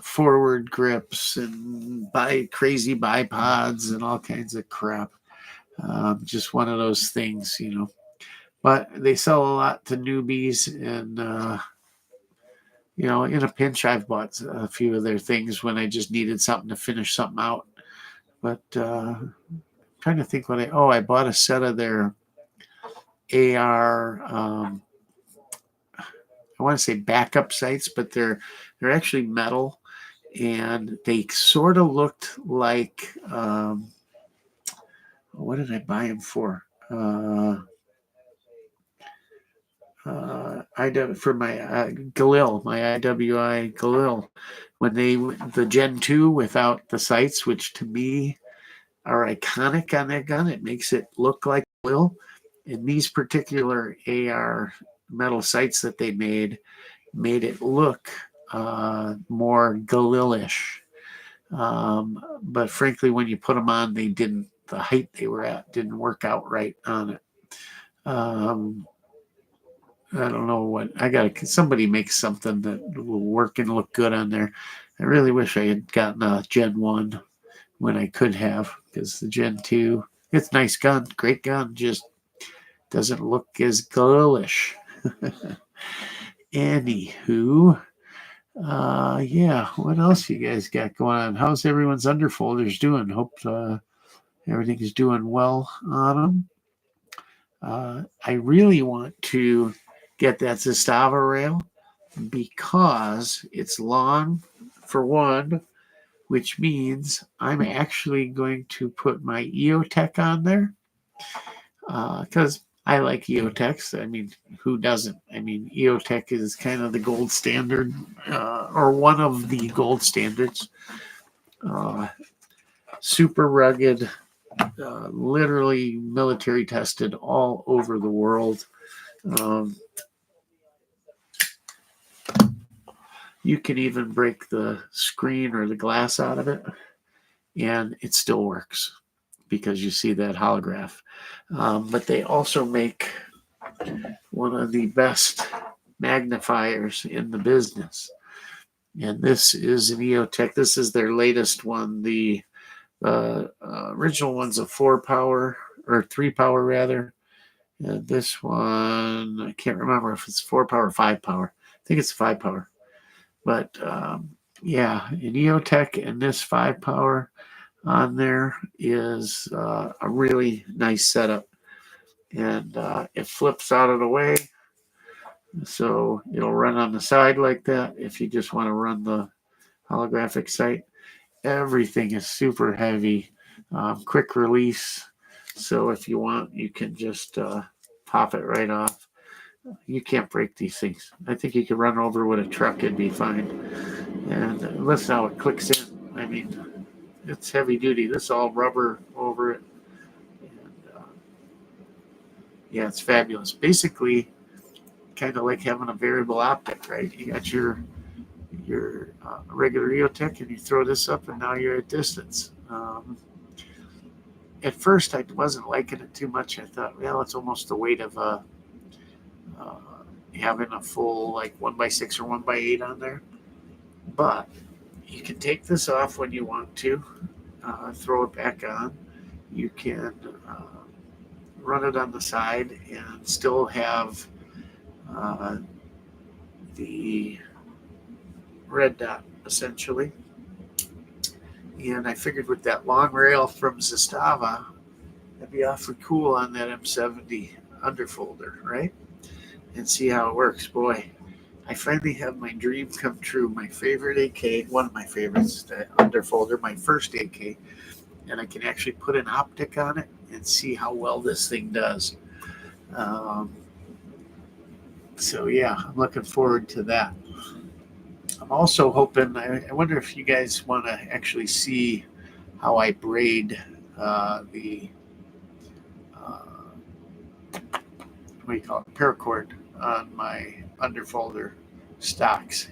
forward grips and crazy bipods and all kinds of crap. Just one of those things, But they sell a lot to newbies, and in a pinch, I've bought a few of their things when I just needed something to finish something out. But I'm trying to think I bought a set of their AR. I want to say backup sights, but they're actually metal, and they sort of looked like. What did I buy them for? For my Galil, my IWI Galil, when the Gen 2 without the sights, which to me are iconic on that gun. It makes it look like Galil. And these particular AR metal sights that they made it look more Galil-ish. But frankly, when you put them on, the height they were at didn't work out right on it. I don't know what somebody makes something that will work and look good on there. I really wish I had gotten a Gen 1 when I could have, because the Gen 2, it's a nice gun, great gun, just doesn't look as girlish. Anywho, yeah, what else you guys got going on? How's everyone's underfolders doing? Hope everything is doing well on them. I really want to get that Zastava rail because it's long, for one, which means I'm actually going to put my EOTech on there because I like EOTechs. I mean, who doesn't? I mean, EOTech is kind of the gold standard or one of the gold standards. Super rugged, literally military tested all over the world. You can even break the screen or the glass out of it, and it still works because you see that holograph. But they also make one of the best magnifiers in the business. And this is an EOTech. This is their latest one. The original one's a 4 power or 3 power rather. This one, I can't remember if it's 4 power or 5 power. I think it's 5 power. But yeah, an EOTech and this 5 power on there is a really nice setup. And it flips out of the way. So it'll run on the side like that if you just want to run the holographic sight. Everything is super heavy, quick release. So if you want, you can just pop it right off. You can't break these things. I think you could run over with a truck, it'd be fine. And listen how it clicks in. I mean, it's heavy duty. This is all rubber over it. And, yeah, it's fabulous. Basically, kind of like having a variable optic, right? You got your regular EOTech, and you throw this up, and now you're at distance. At first, I wasn't liking it too much. I thought, well, it's almost the weight of having a full like 1x6 or 1x8 on there. But you can take this off when you want to, throw it back on. You can run it on the side and still have the red dot essentially. And I figured with that long rail from Zastava, that'd be awfully cool on that M70 underfolder, right? And see how it works. Boy, I finally have my dream come true. My favorite AK, one of my favorites, the underfolder, my first AK, and I can actually put an optic on it and see how well this thing does. So yeah, I'm looking forward to that. I'm also hoping, I wonder if you guys want to actually see how I braid the, what do you call it, paracord on my underfolder stocks.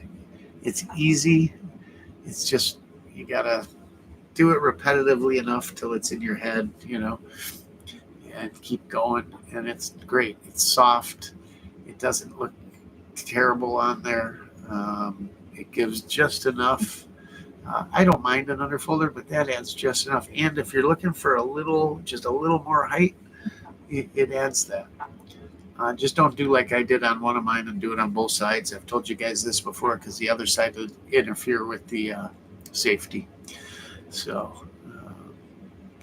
It's easy. It's just, you got to do it repetitively enough till it's in your head, you know, and keep going. And it's great. It's soft. It doesn't look terrible on there. It gives just enough. I don't mind an underfolder, but that adds just enough. And if you're looking for just a little more height, it adds that. Just don't do like I did on one of mine and do it on both sides. I've told you guys this before because the other side would interfere with the safety. So,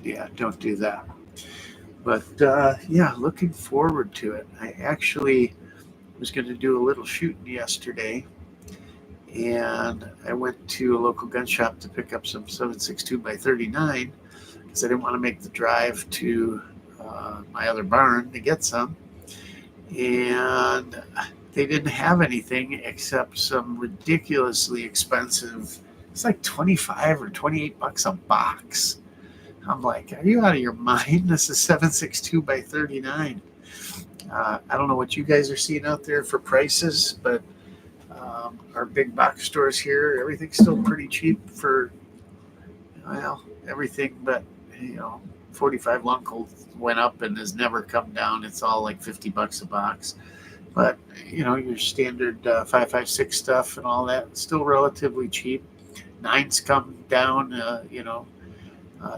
yeah, don't do that. But, yeah, looking forward to it. I actually was going to do a little shooting yesterday. And I went to a local gun shop to pick up some 7.62x39 because I didn't want to make the drive to my other barn to get some. And they didn't have anything except some ridiculously expensive, it's like 25 or 28 bucks a box. I'm like, are you out of your mind? This is 7.62x39. I don't know what you guys are seeing out there for prices, but our big box stores here, everything's still pretty cheap for, well, everything but, 45 long cold went up and has never come down. It's all like 50 bucks a box. But, your standard 5.56 stuff and all that, still relatively cheap. 9's come down,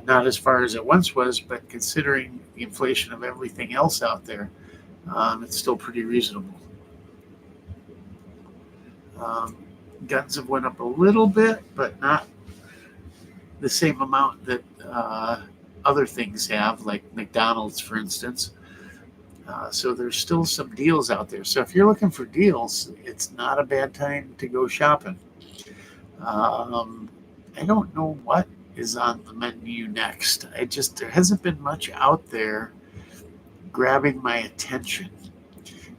not as far as it once was, but considering the inflation of everything else out there, it's still pretty reasonable. Guns have went up a little bit, but not the same amount that other things have, like McDonald's, for instance. So there's still some deals out there. So if you're looking for deals, it's not a bad time to go shopping. I don't know what is on the menu next. There hasn't been much out there grabbing my attention.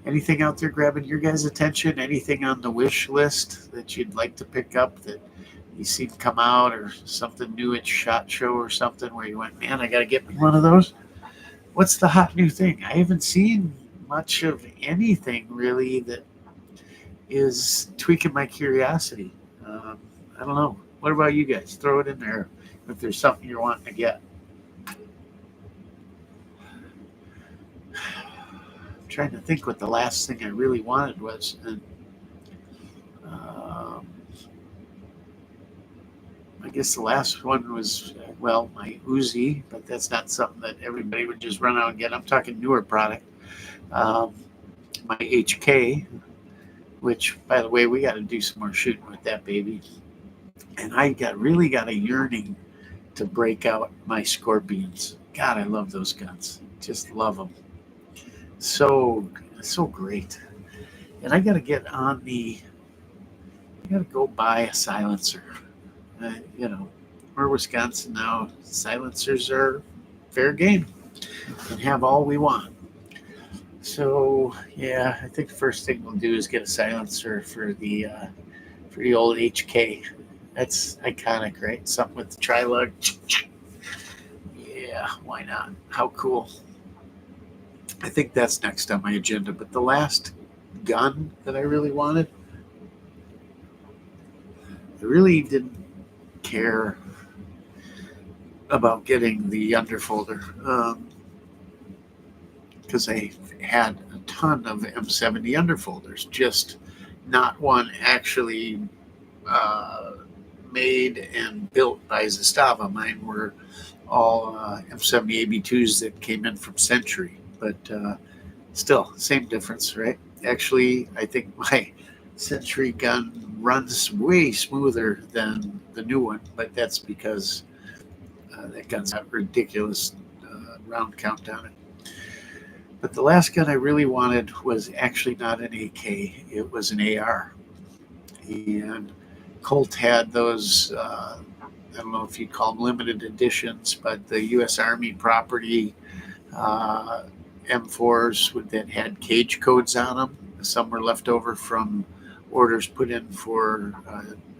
Anything out there grabbing your guys' attention? Anything on the wish list that you'd like to pick up that you see come out, or something new at SHOT Show or something where you went, man, I got to get me one of those? What's the hot new thing? I haven't seen much of anything really that is tweaking my curiosity. I don't know. What about you guys? Throw it in there if there's something you're wanting to get. I'm trying to think what the last thing I really wanted was. And I guess the last one was, well, my Uzi, but that's not something that everybody would just run out and get. I'm talking newer product. My HK, which, by the way, we got to do some more shooting with that baby. And I really got a yearning to break out my Scorpions. God, I love those guns. Just love them. So great. And I got to get on I got to go buy a silencer. We're Wisconsin now. Silencers are fair game and have all we want. So, yeah, I think the first thing we'll do is get a silencer for the old HK. That's iconic, right? Something with the tri-lug. Yeah, why not? How cool. I think that's next on my agenda. But the last gun that I really wanted, I really didn't care about getting the underfolder because I had a ton of M70 underfolders, just not one actually made and built by Zastava. Mine were all M70 AB2s that came in from Century, but still, same difference, right? Actually, I think my Century gun runs way smoother than the new one, but that's because that gun's got ridiculous round count on it. But the last gun I really wanted was actually not an AK, it was an AR. And Colt had those, I don't know if you'd call them limited editions, but the U.S. Army property M4s that had cage codes on them. Some were left over from orders put in for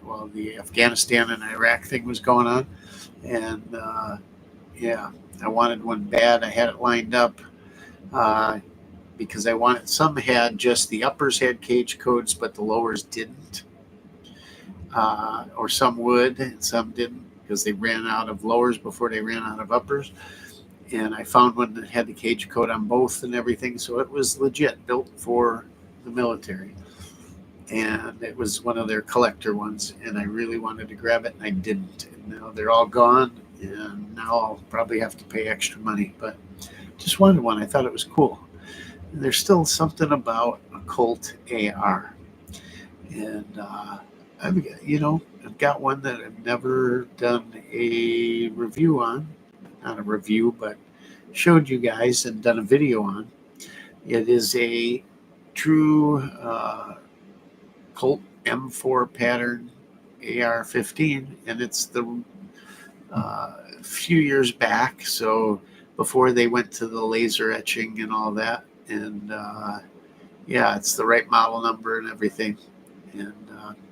while the Afghanistan and Iraq thing was going on. And yeah, I wanted one bad. I had it lined up because I wanted, some had just the uppers had cage codes, but the lowers didn't. Or some would and some didn't because they ran out of lowers before they ran out of uppers. And I found one that had the cage code on both and everything, so it was legit, built for the military. And it was one of their collector ones, and I really wanted to grab it, and I didn't. And now they're all gone, and now I'll probably have to pay extra money. But just wanted one. I thought it was cool. And there's still something about a Colt AR. And I've got one that I've never done a review on. Not a review, but showed you guys and done a video on. It is a true Colt M4 pattern AR-15, and it's the few years back, so before they went to the laser etching and all that. And yeah, it's the right model number and everything. And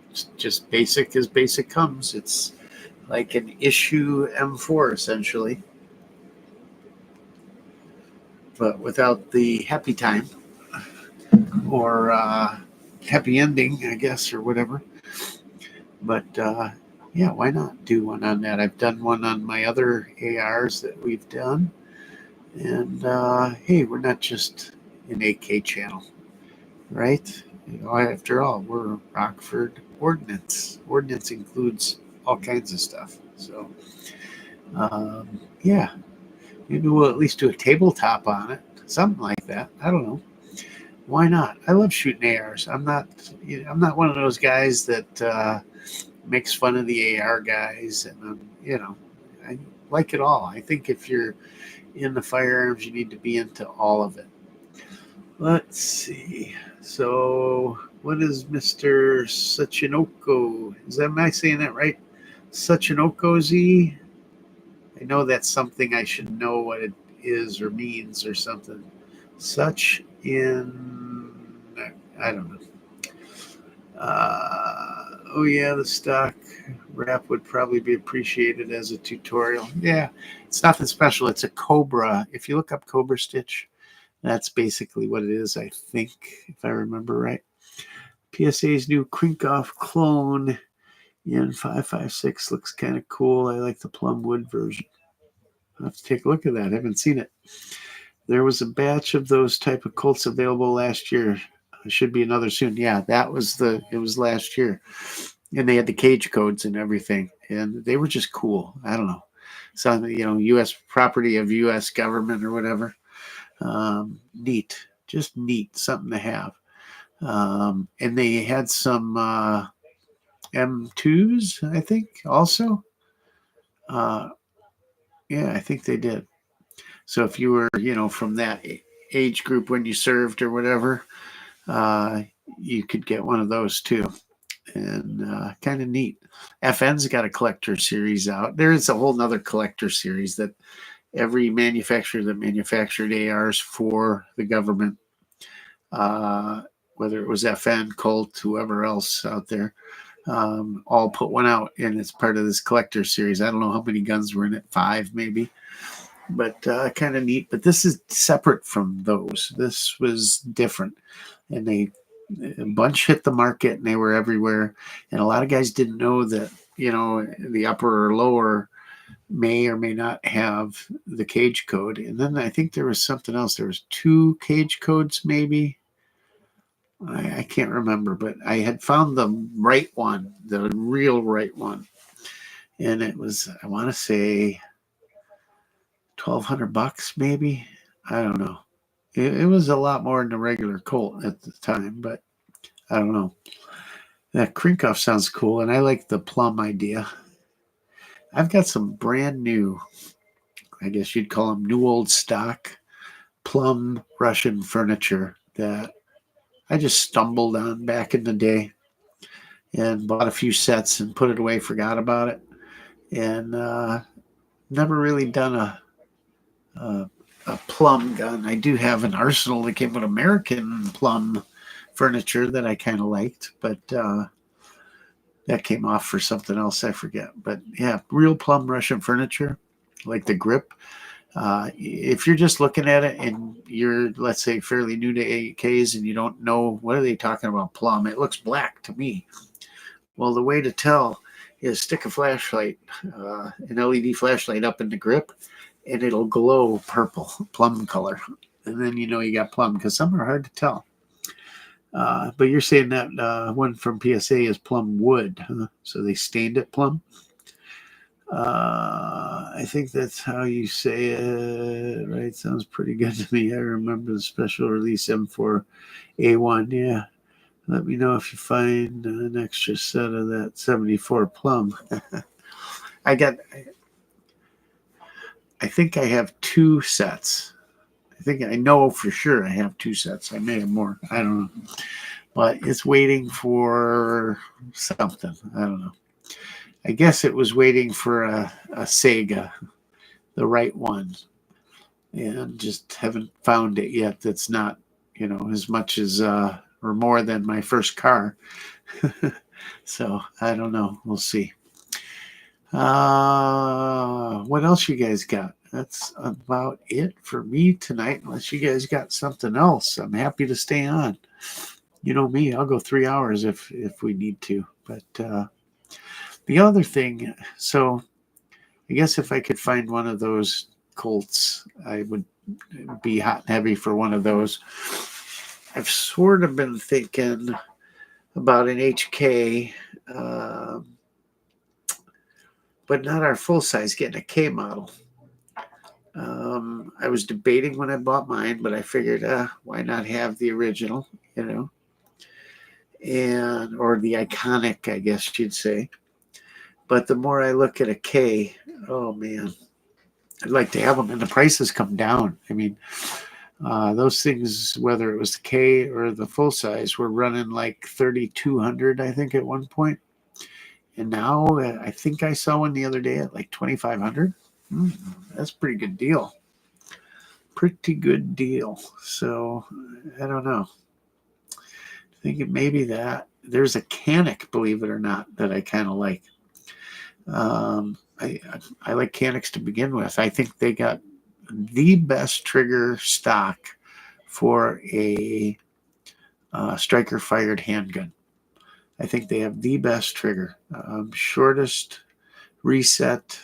it's just basic as basic comes. It's like an issue M4 essentially, but without the happy time or happy ending, I guess, or whatever. But yeah, why not do one on that? I've done one on my other ARs that we've done. And hey, we're not just an AK channel, right? After all, we're Rockford Ordnance. Ordnance includes all kinds of stuff. So yeah, maybe we'll at least do a tabletop on it, something like that. I don't know. Why not? I love shooting ARs. I'm not one of those guys that makes fun of the AR guys, and I like it all. I think if you're in the firearms, you need to be into all of it. Let's see. So, what is Mr. Sachinoko? Am I saying that right? Such an Okozy. I know that's something I should know what it is or means or something. Such in, I don't know. Oh yeah, the stock wrap would probably be appreciated as a tutorial. Yeah, it's nothing special. It's a Cobra. If you look up Cobra Stitch, that's basically what it is, I think, if I remember right. PSA's new Krinkoff clone in 556 looks kind of cool. I like the plum wood version. I'll have to take a look at that. I haven't seen it. There was a batch of those type of Colts available last year. There should be another soon. Yeah, it was last year. And they had the cage codes and everything. And they were just cool. I don't know. Some, U.S. property of U.S. government or whatever. Neat. Just neat. Something to have. And they had some M2s, I think, also. Yeah, I think they did. So if you were, from that age group when you served or whatever, you could get one of those too. And kind of neat. FN's got a collector series out. There is a whole nother collector series that every manufacturer that manufactured ARs for the government, whether it was FN, Colt, whoever else out there, all put one out, and it's part of this collector series. I don't know how many guns were in it, 5 maybe, but kind of neat. But this is separate from those. This was different, and a bunch hit the market, and they were everywhere. And a lot of guys didn't know that, the upper or lower may or may not have the cage code. And then I think there was something else. There was 2 cage codes, maybe. I can't remember, but I had found the right one, the real right one. And it was, I want to say, $1,200 maybe. I don't know. It was a lot more than the regular Colt at the time, but I don't know. That Krinkoff sounds cool, and I like the plum idea. I've got some brand new, I guess you'd call them new old stock, plum Russian furniture that I just stumbled on back in the day and bought a few sets and put it away, forgot about it, and never really done a plum gun. I do have an arsenal that came with American plum furniture that I kind of liked, but that came off for something else, I forget. But yeah, real plum Russian furniture, like the grip. If you're just looking at it and you're, let's say, fairly new to AKs and you don't know, what are they talking about plum? It looks black to me. Well, the way to tell is stick a flashlight, an LED flashlight up in the grip, and it'll glow purple, plum color. And then you got plum, because some are hard to tell. But you're saying that one from PSA is plum wood, huh? So they stained it plum? I think that's how you say it, right? Sounds pretty good to me. I remember the special release M4A1. Yeah. Let me know if you find an extra set of that 74 plum. I think I have 2 sets. I know for sure I have 2 sets. I may have more. I don't know. But it's waiting for something. I don't know. I guess it was waiting for a Sega, the right one. And just haven't found it yet. That's not, as much as or more than my first car. So I don't know. We'll see. What else you guys got? That's about it for me tonight. Unless you guys got something else, I'm happy to stay on. You know me, I'll go 3 hours if we need to. But the other thing, so I guess if I could find one of those Colts, I would be hot and heavy for one of those. I've sort of been thinking about an HK, but not our full size, getting a K model. I was debating when I bought mine, but I figured, why not have the original, and or the iconic, I guess you'd say. But the more I look at a K, oh man, I'd like to have them, and the prices come down. I mean, those things, whether it was the K or the full size, were running like $3,200, I think, at one point. And now I think I saw one the other day at like 2,500. That's a pretty good deal. Pretty good deal. So I don't know. Thinking maybe that there's a Canic, believe it or not, that I kind of like. I like Canics to begin with. I think they got the best trigger stock for a striker fired handgun. I think they have the best trigger, shortest reset,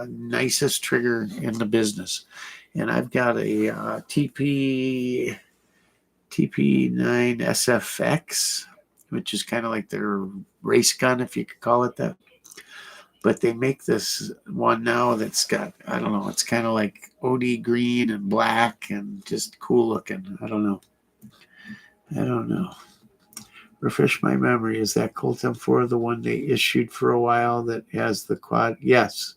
nicest trigger in the business. And I've got a TP9 SFX, which is kind of like their race gun, if you could call it that. But they make this one now that's got, I don't know, it's kind of like OD green and black and just cool looking. I don't know. Refresh my memory. Is that Colt M4 the one they issued for a while that has the quad? Yes.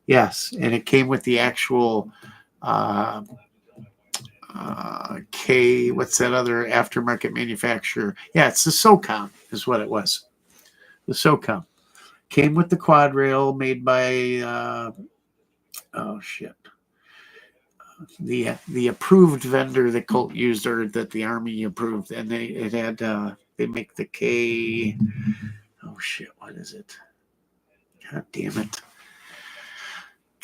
And it came with the actual K, what's that other aftermarket manufacturer? Yeah, it's the SOCOM is what it was. The SOCOM. Came with the quad rail made by the approved vendor that Colt used, or that the Army approved, and they make the K. What is it? God damn it,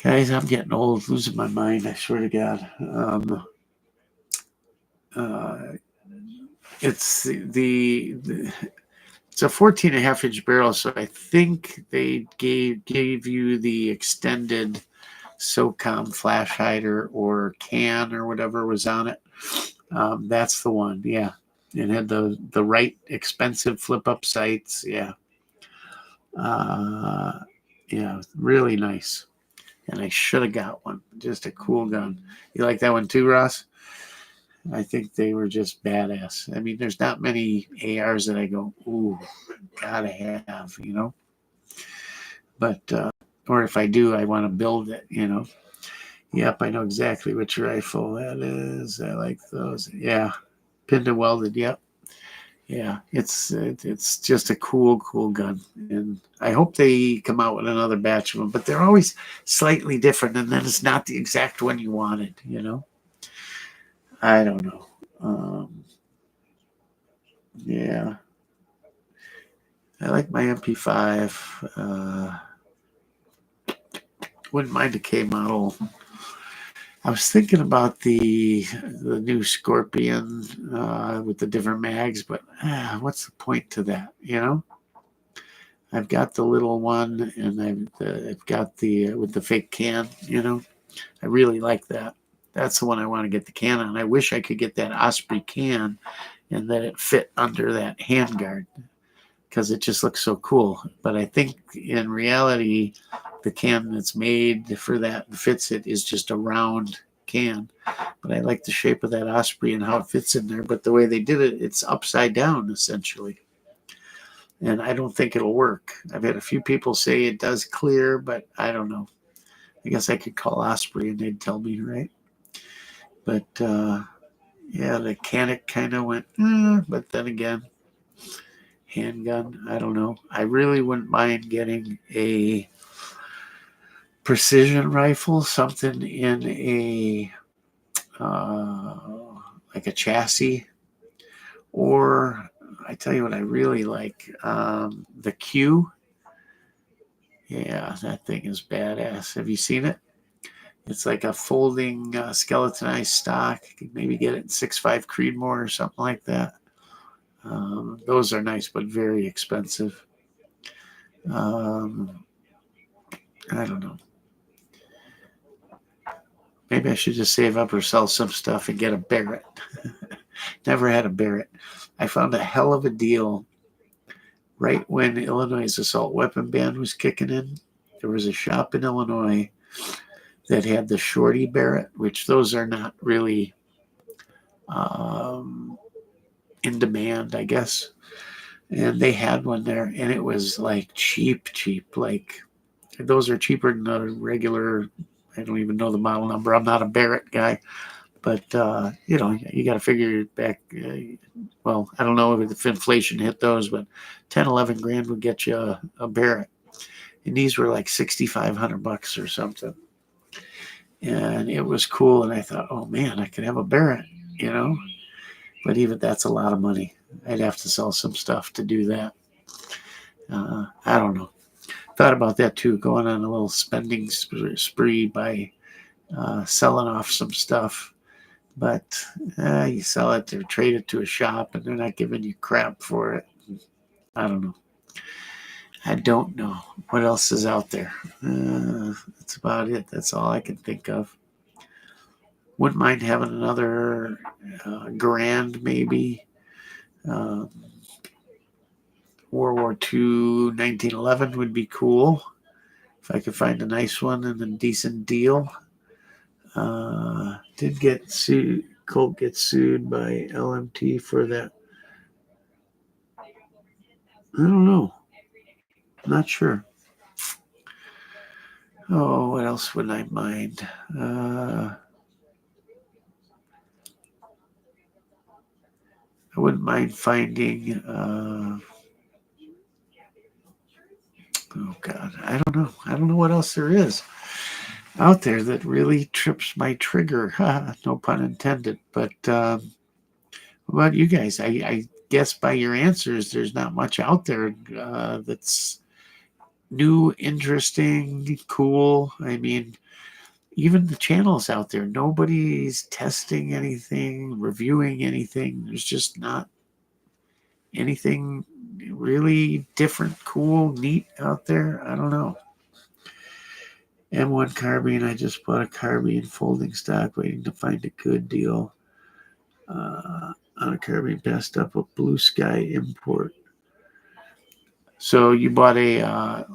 guys! I'm getting old, losing my mind. I swear to God. It's it's a 14.5-inch barrel, so I think they gave you the extended SOCOM flash hider or can or whatever was on it. That's the one. Yeah. It had the right expensive flip up sights. Yeah. Really nice. And I should have got one. Just a cool gun. You like that one too, Ross? I think they were just badass. I mean, there's not many ARs that I go, ooh, gotta have, But or if I do, I want to build it, Yep, I know exactly which rifle that is. I like those. Yeah, pinned and welded. Yep. Yeah, it's just a cool gun, and I hope they come out with another batch of them. But they're always slightly different, and then it's not the exact one you wanted. I don't know. Yeah, I like my MP5. Wouldn't mind a K model. I was thinking about the new Scorpion with the different mags, but what's the point to that? I've got the little one, and I've got the with the fake can. I really like that. That's the one I want to get the can on. I wish I could get that Osprey can, and that it fit under that handguard, because it just looks so cool. But I think in reality, the can that's made for that fits it is just a round can. But I like the shape of that Osprey and how it fits in there. But the way they did it, it's upside down essentially. And I don't think it'll work. I've had a few people say it does clear, but I don't know. I guess I could call Osprey and they'd tell me, right? But yeah, the Canic kind of went, but then again, handgun, I don't know. I really wouldn't mind getting a precision rifle, something in a like a chassis, or I tell you what I really like, the Q. Yeah, that thing is badass. Have you seen it? It's like a folding skeletonized stock. You can maybe get it in 6.5 Creedmoor or something like that. Those are nice, but very expensive. I don't know. Maybe I should just save up or sell some stuff and get a Barrett. Never had a Barrett. I found a hell of a deal right when Illinois' assault weapon ban was kicking in. There was a shop in Illinois that had the Shorty Barrett, which those are not really in demand, I guess. And they had one there, and it was like cheap. Like those are cheaper than a regular. I don't even know the model number. I'm not a Barrett guy, but you got to figure back. Well, I don't know if inflation hit those, but 10, 11 grand would get you a Barrett. And these were like $6,500 or something. And it was cool. And I thought, oh man, I could have a Barrett, you know. But even that's a lot of money. I'd have to sell some stuff to do that. I don't know. Thought about that too, going on a little spending spree by selling off some stuff. But you sell it or trade it to a shop and they're not giving you crap for it. I don't know. I don't know what else is out there. That's about it. That's all I can think of. Wouldn't mind having another grand, maybe. World War II, 1911 would be cool if I could find a nice one and a decent deal. Did get sued. Colt gets sued by LMT for that. I don't know. Not sure. Oh, what else would I mind? I wouldn't mind finding. Oh God, I don't know. I don't know what else there is out there that really trips my trigger. No pun intended. But what about you guys? I guess by your answers, there's not much out there that's new, interesting, cool. I mean, even the channels out there, nobody's testing anything, reviewing anything. There's just not anything really different, cool, neat out there. I don't know. M1 carbine. I just bought a carbine folding stock, waiting to find a good deal on a carbine passed up a Blue Sky import. So you bought a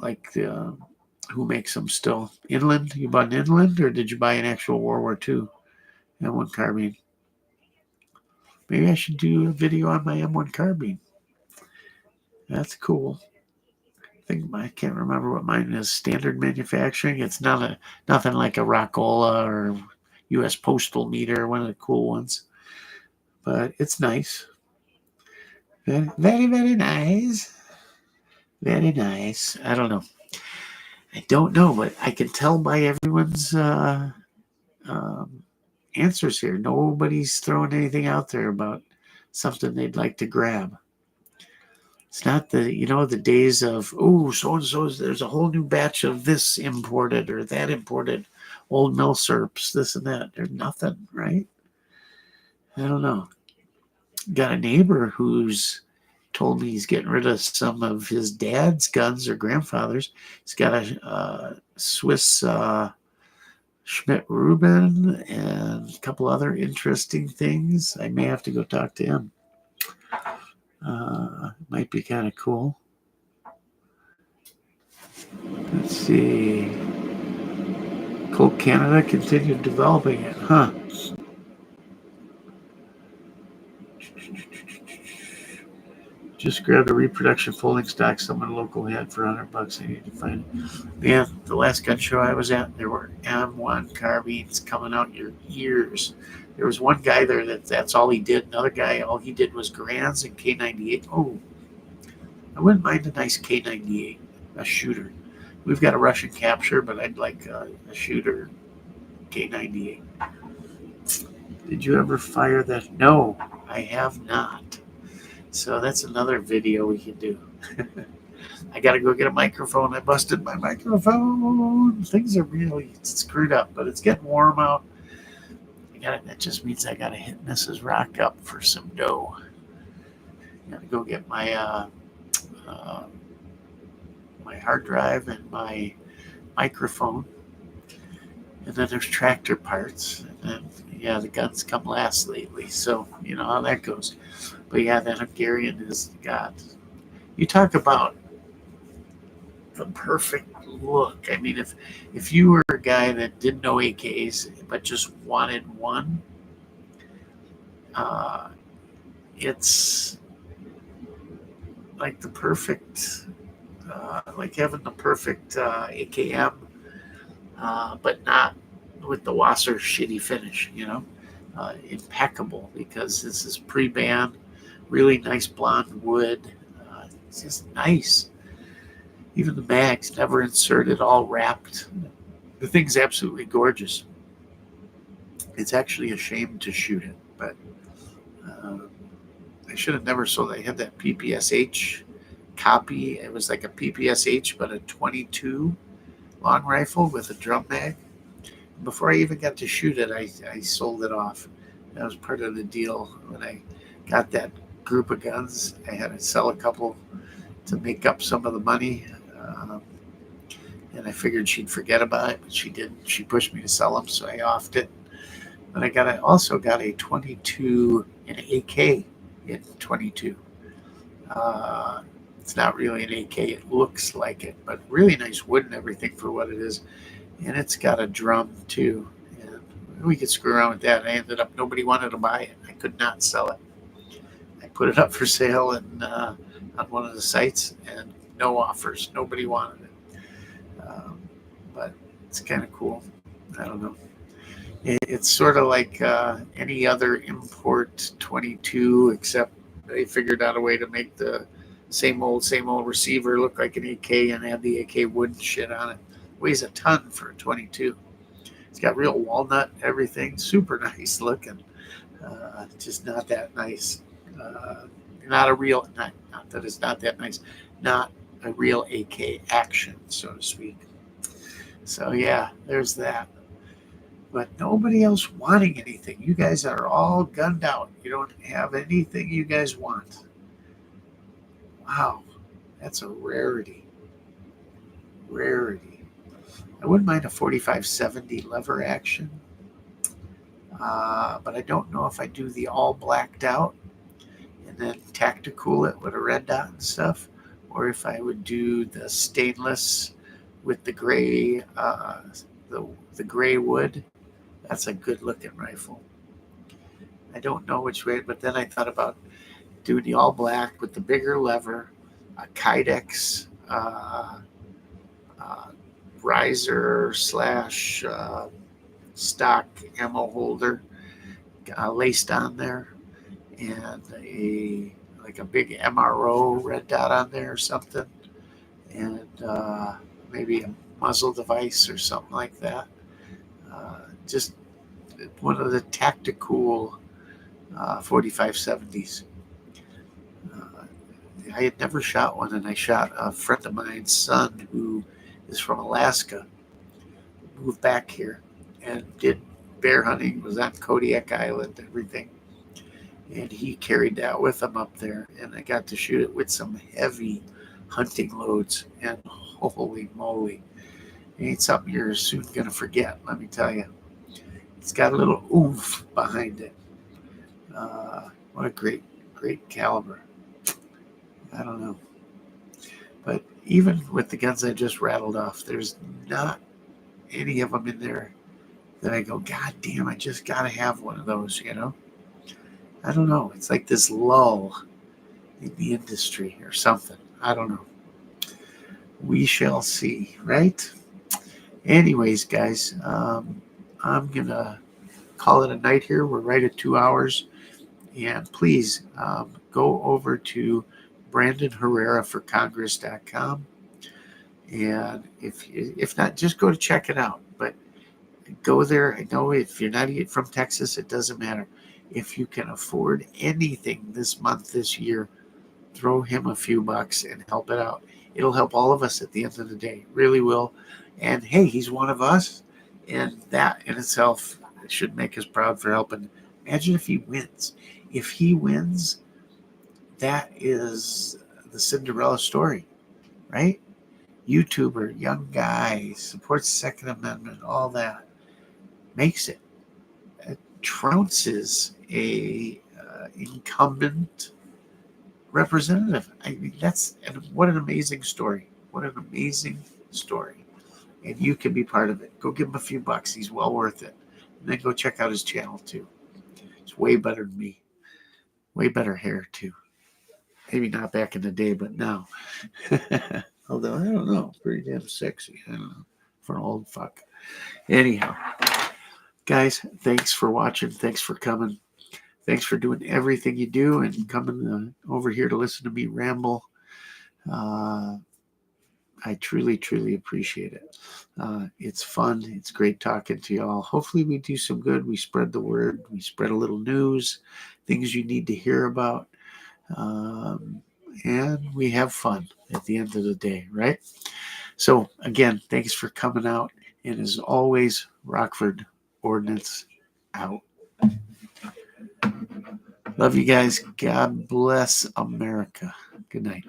who makes them still? Inland? You bought an Inland, or did you buy an actual World War II M1 carbine? Maybe I should do a video on my M1 carbine. That's cool. I can't remember what mine is. Standard manufacturing. It's nothing like a Rockola or U.S. Postal Meter, one of the cool ones. But it's nice. Very, very, very nice. Very nice. I don't know. I don't know, but I can tell by everyone's answers here. Nobody's throwing anything out there about something they'd like to grab. It's not the days of, oh, so-and-so, there's a whole new batch of this imported or that imported, old mill serps, this and that. There's nothing, right? I don't know. Got a neighbor who's told me he's getting rid of some of his dad's guns or grandfather's. He's got a Swiss Schmidt-Rubin and a couple other interesting things. I may have to go talk to him. Might be kind of cool. Let's see. Colt Canada continued developing it, huh? Just grabbed a reproduction folding stock someone local had for $100. I need to find it. Man, the last gun show I was at, there were M1 carbines coming out your ears. There was one guy there that's all he did. Another guy, all he did was Grands and K98. Oh, I wouldn't mind a nice K98, a shooter. We've got a Russian capture, but I'd like a shooter K98. Did you ever fire that? No, I have not. So that's another video we can do. I got to go get a microphone. I busted my microphone. Things are really screwed up, but it's getting warm out. That just means I got to hit Mrs. Rock up for some dough. I got to go get my my hard drive and my microphone. And then there's tractor parts. And then, the guns come last lately. So, you know how that goes. But yeah, that Hungarian has got... You talk about the perfect look. I mean, if you were a guy that didn't know AKs but just wanted one, it's like the perfect... like having the perfect AKM, but not with the Wasser shitty finish, impeccable, because this is pre-band, really nice blonde wood. It's just nice. Even the mag's never inserted, all wrapped. The thing's absolutely gorgeous. It's actually a shame to shoot it, but I should have never sold it. I had that PPSH copy. It was like a PPSH, but a 22 long rifle with a drum mag. Before I even got to shoot it, I sold it off. That was part of the deal. When I got that group of guns, I had to sell a couple to make up some of the money. And I figured she'd forget about it, but she didn't. She pushed me to sell them, so I offed it. But I also got a 22 and AK in 22. It's not really an AK. It looks like it, but really nice wood and everything for what it is. And it's got a drum too. And we could screw around with that. I ended up, nobody wanted to buy it. I could not sell it. I put it up for sale on one of the sites, and no offers. Nobody wanted it. But it's kind of cool. I don't know. It's sort of like any other import 22, except they figured out a way to make the same old receiver look like an AK and add the AK wood shit on it. Weighs a ton for a 22. It's got real walnut, everything. Super nice looking. Just not that nice. Not a real, not that it's not that nice. Not a real AK action, so to speak. So yeah, there's that. But nobody else wanting anything. You guys are all gunned out. You don't have anything you guys want. Wow, that's a rarity. Rarity. I wouldn't mind a 4570 lever action, but I don't know if I do the all blacked out and then tactical it with a red dot and stuff, or if I would do the stainless with the gray, the gray wood. That's a good looking rifle. I don't know which way, but then I thought about doing the all black with the bigger lever, a Kydex riser slash stock ammo holder laced on there, and a big MRO red dot on there or something, and maybe a muzzle device or something like that. Just one of the tactical 4570s. I had never shot one, and I shot a friend of mine's son who is from Alaska, moved back here and did bear hunting, was on Kodiak Island, everything. And he carried that with him up there, and I got to shoot it with some heavy hunting loads, and holy moly, it ain't something you're soon going to forget, let me tell you. It's got a little oomph behind it. What a great caliber. I don't know. But even with the guns I just rattled off, there's not any of them in there that I go, God damn, I just got to have one of those, you know? I don't know. It's like this lull in the industry or something. I don't know. We shall see, right? Anyways, guys, I'm going to call it a night here. We're right at 2 hours. And please go over to BrandonHerreraForCongress.com. And if not, just go to check it out. But go there. I know if you're not from Texas, it doesn't matter. If you can afford anything this month, this year, throw him a few bucks and help it out. It'll help all of us at the end of the day. It really will. And hey, he's one of us. And that in itself should make us proud for helping. Imagine if he wins. If he wins, that is the Cinderella story, right? YouTuber, young guy, supports Second Amendment, all that. Makes it. It trounces a incumbent representative. I mean, what an amazing story. What an amazing story. And you can be part of it. Go give him a few bucks. He's well worth it. And then go check out his channel too. It's way better than me. Way better hair too. Maybe not back in the day, but now. Although, I don't know. Pretty damn sexy. I don't know. For an old fuck. Anyhow. Guys, thanks for watching. Thanks for coming. Thanks for doing everything you do and coming over here to listen to me ramble. I truly, truly appreciate it. It's fun. It's great talking to y'all. Hopefully we do some good. We spread the word. We spread a little news, things you need to hear about. Um, and we have fun at the end of the day, right? So again, thanks for coming out. And as always, Rockford Ordnance out. Love you guys. God bless America. Good night.